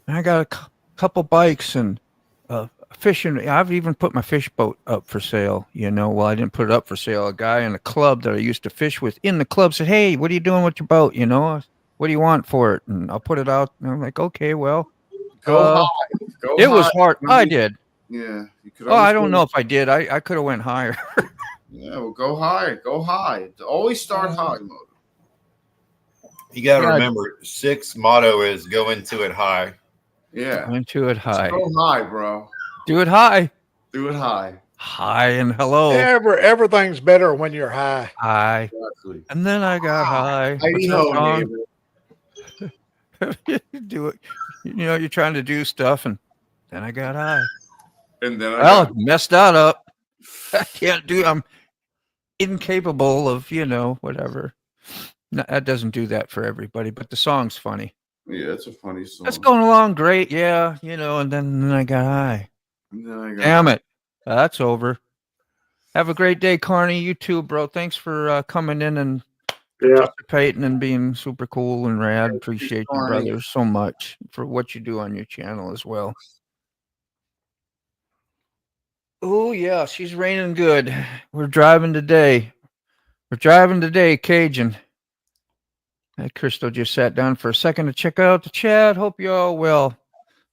[SPEAKER 1] I got a couple bikes and fishing. I've even put my fish boat up for sale, you know. Well, I didn't put it up for sale. A guy in a club that I used to fish with in the club said, "Hey, what are you doing with your boat? You know, what do you want for it?" And I'll put it out. And I'm like, "Okay, well,
[SPEAKER 4] Go high. Go
[SPEAKER 1] it
[SPEAKER 4] high.
[SPEAKER 1] was hard. I did.
[SPEAKER 4] Yeah. You could
[SPEAKER 1] Oh, I
[SPEAKER 4] always
[SPEAKER 1] don't
[SPEAKER 4] go-
[SPEAKER 1] know if I did. I could have went higher.
[SPEAKER 4] Yeah, well, go high. Go high. Always start high mode.
[SPEAKER 6] You got to
[SPEAKER 1] Yeah.
[SPEAKER 6] remember, Six's motto is go into it high.
[SPEAKER 4] Yeah.
[SPEAKER 1] Into it high.
[SPEAKER 4] Go high, bro.
[SPEAKER 1] Do it high.
[SPEAKER 4] Do it high.
[SPEAKER 1] Hi and hello.
[SPEAKER 5] Everything's better when you're high.
[SPEAKER 1] Hi.
[SPEAKER 4] Exactly.
[SPEAKER 1] And then I got high.
[SPEAKER 4] Heidi
[SPEAKER 1] What's
[SPEAKER 4] ho,
[SPEAKER 1] that song?
[SPEAKER 4] neighbor.
[SPEAKER 1] You do it. You know, you're trying to do stuff, and then I got high.
[SPEAKER 4] And then
[SPEAKER 1] Well, messed that up. I can't do. I'm incapable of, you know, whatever. No, that doesn't do that for everybody, but the song's funny.
[SPEAKER 4] Yeah, it's a funny song.
[SPEAKER 1] It's going along great, yeah, you know. And then I got high.
[SPEAKER 4] And then I got
[SPEAKER 1] Damn it, that's over. Have a great day, Carney. You too, bro. Thanks for coming in and participating and being super cool and rad. Appreciate you,
[SPEAKER 4] Carney.
[SPEAKER 1] brother, so much for what you do on your channel as well. Oh yeah, she's raining good. We're driving today. Cajun. Hey, Crystal just sat down for a second to check out the chat. Hope you all well.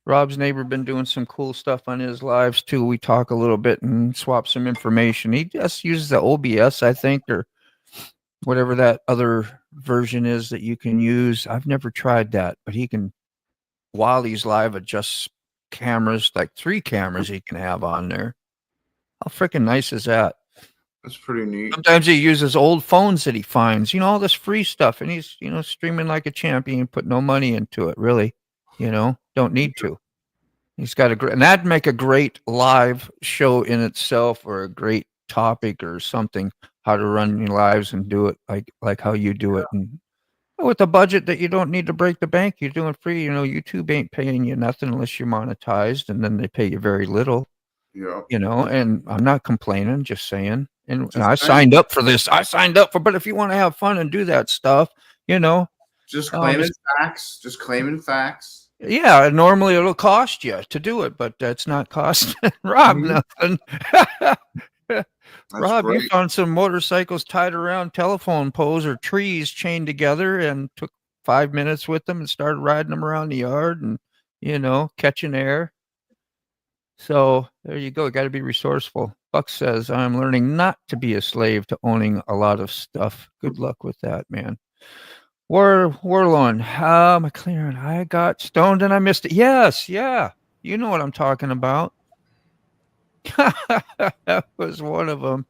[SPEAKER 1] Rob's neighbor been doing some cool stuff on his lives too. We talk a little bit and swap some information. He just uses the OBS, I think, or whatever that other version is that you can use. I've never tried that, but he can, while he's live, adjust cameras, like 3 cameras he can have on there. How freaking nice is that?
[SPEAKER 4] That's pretty neat.
[SPEAKER 1] Sometimes he uses old phones that he finds, you know, all this free stuff, and he's, you know, streaming like a champion, put no money into it, really, you know, don't need to. He's got a great, and that'd make a great live show in itself, or a great topic or something, how to run your lives and do it like how you do it. And with a budget that you don't need to break the bank, you're doing free. You know, YouTube ain't paying you nothing unless you're monetized, and then they pay you very little.
[SPEAKER 4] Yeah.
[SPEAKER 1] You know, and I'm not complaining, just saying. And
[SPEAKER 4] Just
[SPEAKER 1] I
[SPEAKER 4] saying.
[SPEAKER 1] signed up for this. But if you want to have fun and do that stuff, you know.
[SPEAKER 4] Just claiming facts. Just claiming facts.
[SPEAKER 1] Yeah, normally it'll cost you to do it, but that's not costing Rob nothing. Rob,
[SPEAKER 4] great.
[SPEAKER 1] you found some motorcycles tied around telephone poles or trees chained together and took 5 minutes with them and started riding them around the yard and, you know, catching air. So there you go. Got to be resourceful. Buck says, I'm learning not to be a slave to owning a lot of stuff. Good luck with that, man. Warlord, McLaren, I got stoned and I missed it. Yes, yeah. You know what I'm talking about. That was one of them.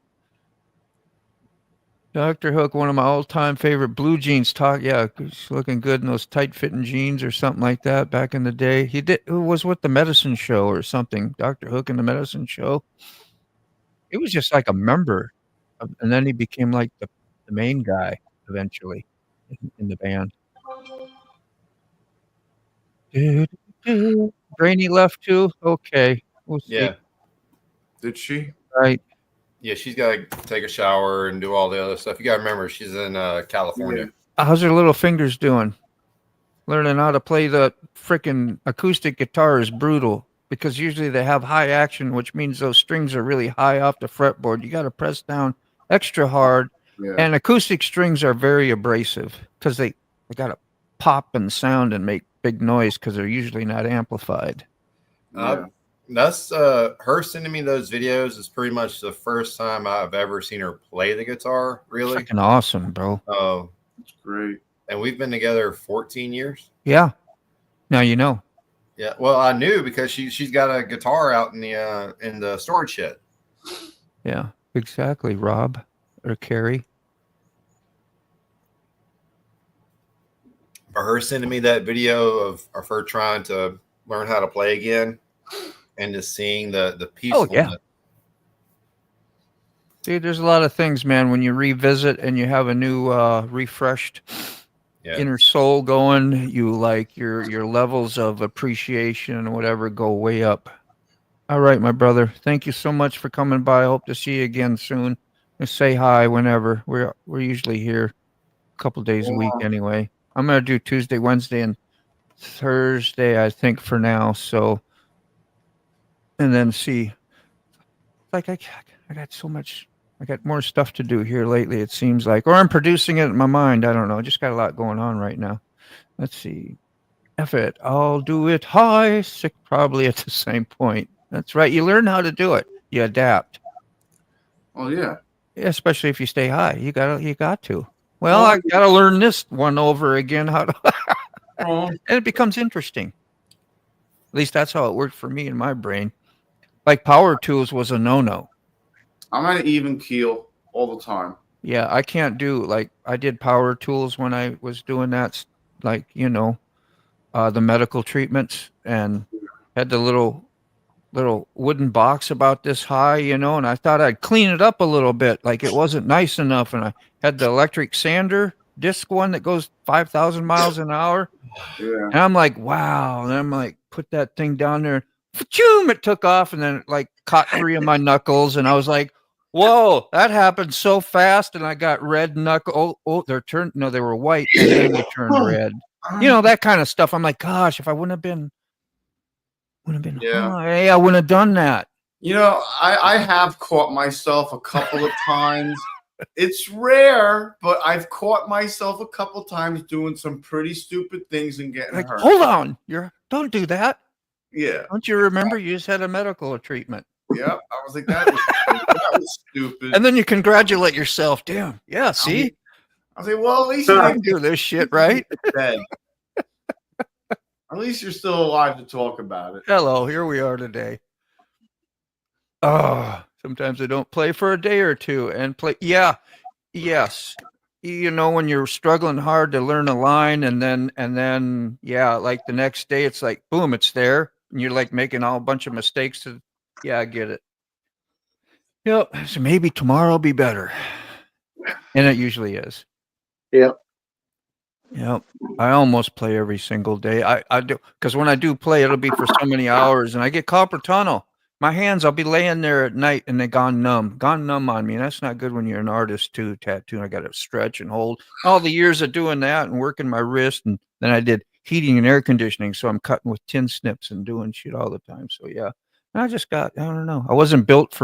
[SPEAKER 1] Dr. Hook, one of my all-time favorite blue jeans yeah, he's looking good in those tight-fitting jeans or something like that back in the day. He was with the Medicine Show or something. Dr. Hook and the Medicine Show. He was just like a member, and then he became like the main guy eventually in the band. Brainy left too. Okay, we'll see.
[SPEAKER 6] Yeah.
[SPEAKER 4] Did she?
[SPEAKER 1] Right.
[SPEAKER 6] Yeah, she's got to take a shower and do all the other stuff. You got to remember, she's in California.
[SPEAKER 1] How's her little fingers doing? Learning how to play the freaking acoustic guitar is brutal because usually they have high action, which means those strings are really high off the fretboard. You got to press down extra hard.
[SPEAKER 4] Yeah.
[SPEAKER 1] And acoustic strings are very abrasive because they got to pop and sound and make big noise because they're usually not amplified.
[SPEAKER 6] That's her sending me those videos is pretty much the first time I've ever seen her play the guitar. Really,
[SPEAKER 1] Freaking awesome, bro.
[SPEAKER 6] Oh,
[SPEAKER 4] that's great.
[SPEAKER 6] And we've been together 14 years.
[SPEAKER 1] Yeah. Now you know.
[SPEAKER 6] Yeah. Well, I knew because she's got a guitar out in the storage shed.
[SPEAKER 1] Yeah, exactly. Rob or Carrie.
[SPEAKER 6] For her sending me that video of her trying to learn how to play again and just seeing the peacefulness.
[SPEAKER 1] Oh, yeah. Dude, there's a lot of things, man, when you revisit and you have a new refreshed inner soul going, you like your levels of appreciation and whatever go way up. All right, my brother. Thank you so much for coming by. I hope to see you again soon. Just say hi whenever. We're usually here a couple days a week anyway. I'm gonna do Tuesday, Wednesday, and Thursday, I think, for now. So, and then see. Like I got so much. I got more stuff to do here lately. It seems like, or I'm producing it in my mind. I don't know. I just got a lot going on right now. Let's see. F it. I'll do it high. Sick. Probably at the same point. That's right. You learn how to do it. You adapt.
[SPEAKER 4] Oh yeah.
[SPEAKER 1] Especially if you stay high. You got to. Well, I got to learn this one over again. How to and it becomes interesting. At least that's how it worked for me in my brain. Like power tools was a no-no.
[SPEAKER 4] I'm at an even keel all the time.
[SPEAKER 1] Yeah, I can't do like I did power tools when I was doing that, like the medical treatments, and had the little wooden box about this high, and I thought I'd clean it up a little bit, like it wasn't nice enough, and I had the electric sander disc one that goes 5,000 miles an hour.
[SPEAKER 4] Yeah.
[SPEAKER 1] And I'm like, wow, and I'm like, put that thing down there, choom, it took off, and then it like caught 3 of my knuckles, and I was like, whoa, that happened so fast, and I got red knuckle. Oh, they were white, and then they turned red. That kind of stuff. I'm like, gosh, if I wouldn't have been high, I wouldn't have done that.
[SPEAKER 4] I have caught myself a couple of times. It's rare, but I've caught myself a couple times doing some pretty stupid things and getting hurt.
[SPEAKER 1] Hold on, don't do that.
[SPEAKER 4] Yeah.
[SPEAKER 1] Don't you remember you just had a medical treatment?
[SPEAKER 4] Yep. I was like, that was stupid.
[SPEAKER 1] And then you congratulate yourself. Damn. Yeah. See.
[SPEAKER 4] I was like, well, at least
[SPEAKER 1] you didn't do this shit, right?
[SPEAKER 4] At least you're still alive to talk about it.
[SPEAKER 1] Hello. Here we are today. Oh, sometimes I don't play for a day or two and play. Yeah. Yes. When you're struggling hard to learn a line and then, yeah, like the next day, it's like, boom, it's there. And you're like making a bunch of mistakes. Yeah, I get it. Yep. So maybe tomorrow will be better. And it usually is.
[SPEAKER 3] Yep.
[SPEAKER 1] Yep. I almost play every single day. I do, because when I do play, it'll be for so many hours and I get carpal tunnel. My hands, I'll be laying there at night and they gone numb on me. And that's not good when you're an artist too, tattooing. I got to stretch and hold. All the years of doing that and working my wrist. And then I did heating and air conditioning. So I'm cutting with tin snips and doing shit all the time. So yeah, and I don't know. I wasn't built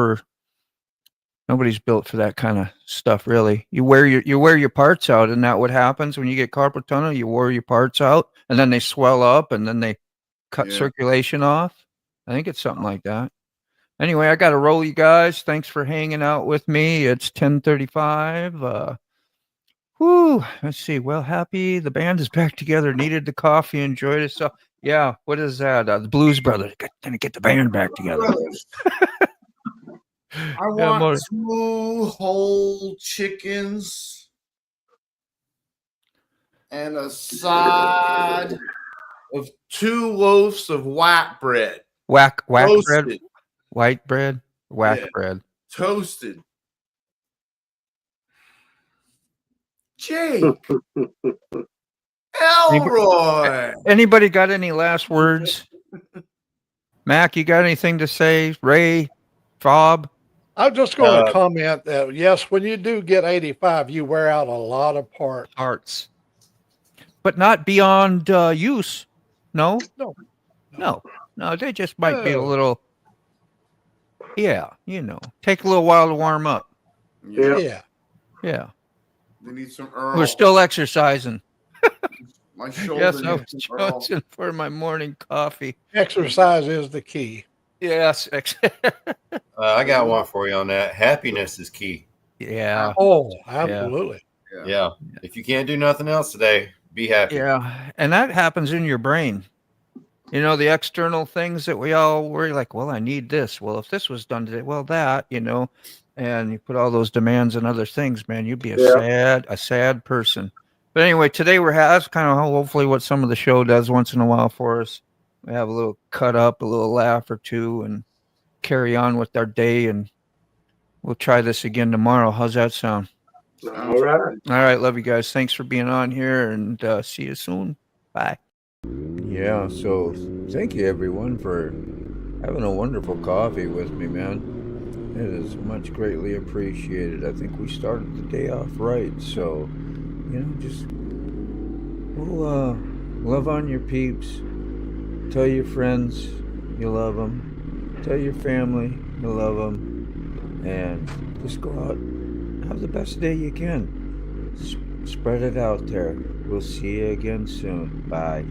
[SPEAKER 1] nobody's built for that kind of stuff, really. You wear your parts out. Isn't that what happens when you get carpal tunnel? You wear your parts out and then they swell up and then they cut circulation off. I think it's something like that. Anyway, I got to roll, you guys. Thanks for hanging out with me. It's 10:35. Let's see. Well, happy. The band is back together. Needed the coffee. Enjoyed it. So, yeah. What is that? The Blues Brothers. Gonna get the band back together.
[SPEAKER 4] I want 2 whole chickens and a side of 2 loaves of white bread.
[SPEAKER 1] Whack bread. White bread, bread.
[SPEAKER 4] Toasted. Jake. Elroy.
[SPEAKER 1] Anybody got any last words? Mac, you got anything to say? Ray, Fob?
[SPEAKER 5] I'm just going to comment that, yes, when you do get 85, you wear out a lot of
[SPEAKER 1] parts. But not beyond use. No? No. They just might be a little, take a little while to warm up.
[SPEAKER 5] Yeah.
[SPEAKER 1] Yeah.
[SPEAKER 4] They need some Earl.
[SPEAKER 1] We're still exercising.
[SPEAKER 4] My shoulder.
[SPEAKER 1] Yes, I was
[SPEAKER 4] needs some Earl.
[SPEAKER 1] chosen for my morning coffee.
[SPEAKER 5] Exercise is the key.
[SPEAKER 1] Yes.
[SPEAKER 6] I got one for you on that. Happiness is key.
[SPEAKER 1] Yeah.
[SPEAKER 5] Oh, absolutely.
[SPEAKER 6] Yeah. If you can't do nothing else today, be happy.
[SPEAKER 1] Yeah. And that happens in your brain. You know, the external things that we all worry, like, well, I need this. Well, if this was done today, well, that, and you put all those demands and other things, man, you'd be a sad person. But anyway, today that's kind of hopefully what some of the show does once in a while for us. We have a little cut up, a little laugh or two, and carry on with our day. And we'll try this again tomorrow. How's that sound?
[SPEAKER 3] All right.
[SPEAKER 1] All right. Love you guys. Thanks for being on here, and see you soon. Bye. Yeah. So thank you, everyone, for having a wonderful coffee with me, man. It is much greatly appreciated. I think we started the day off right. So, just love on your peeps. Tell your friends you love them. Tell your family you love them. And just go out and have the best day you can. Spread it out there. We'll see you again soon. Bye.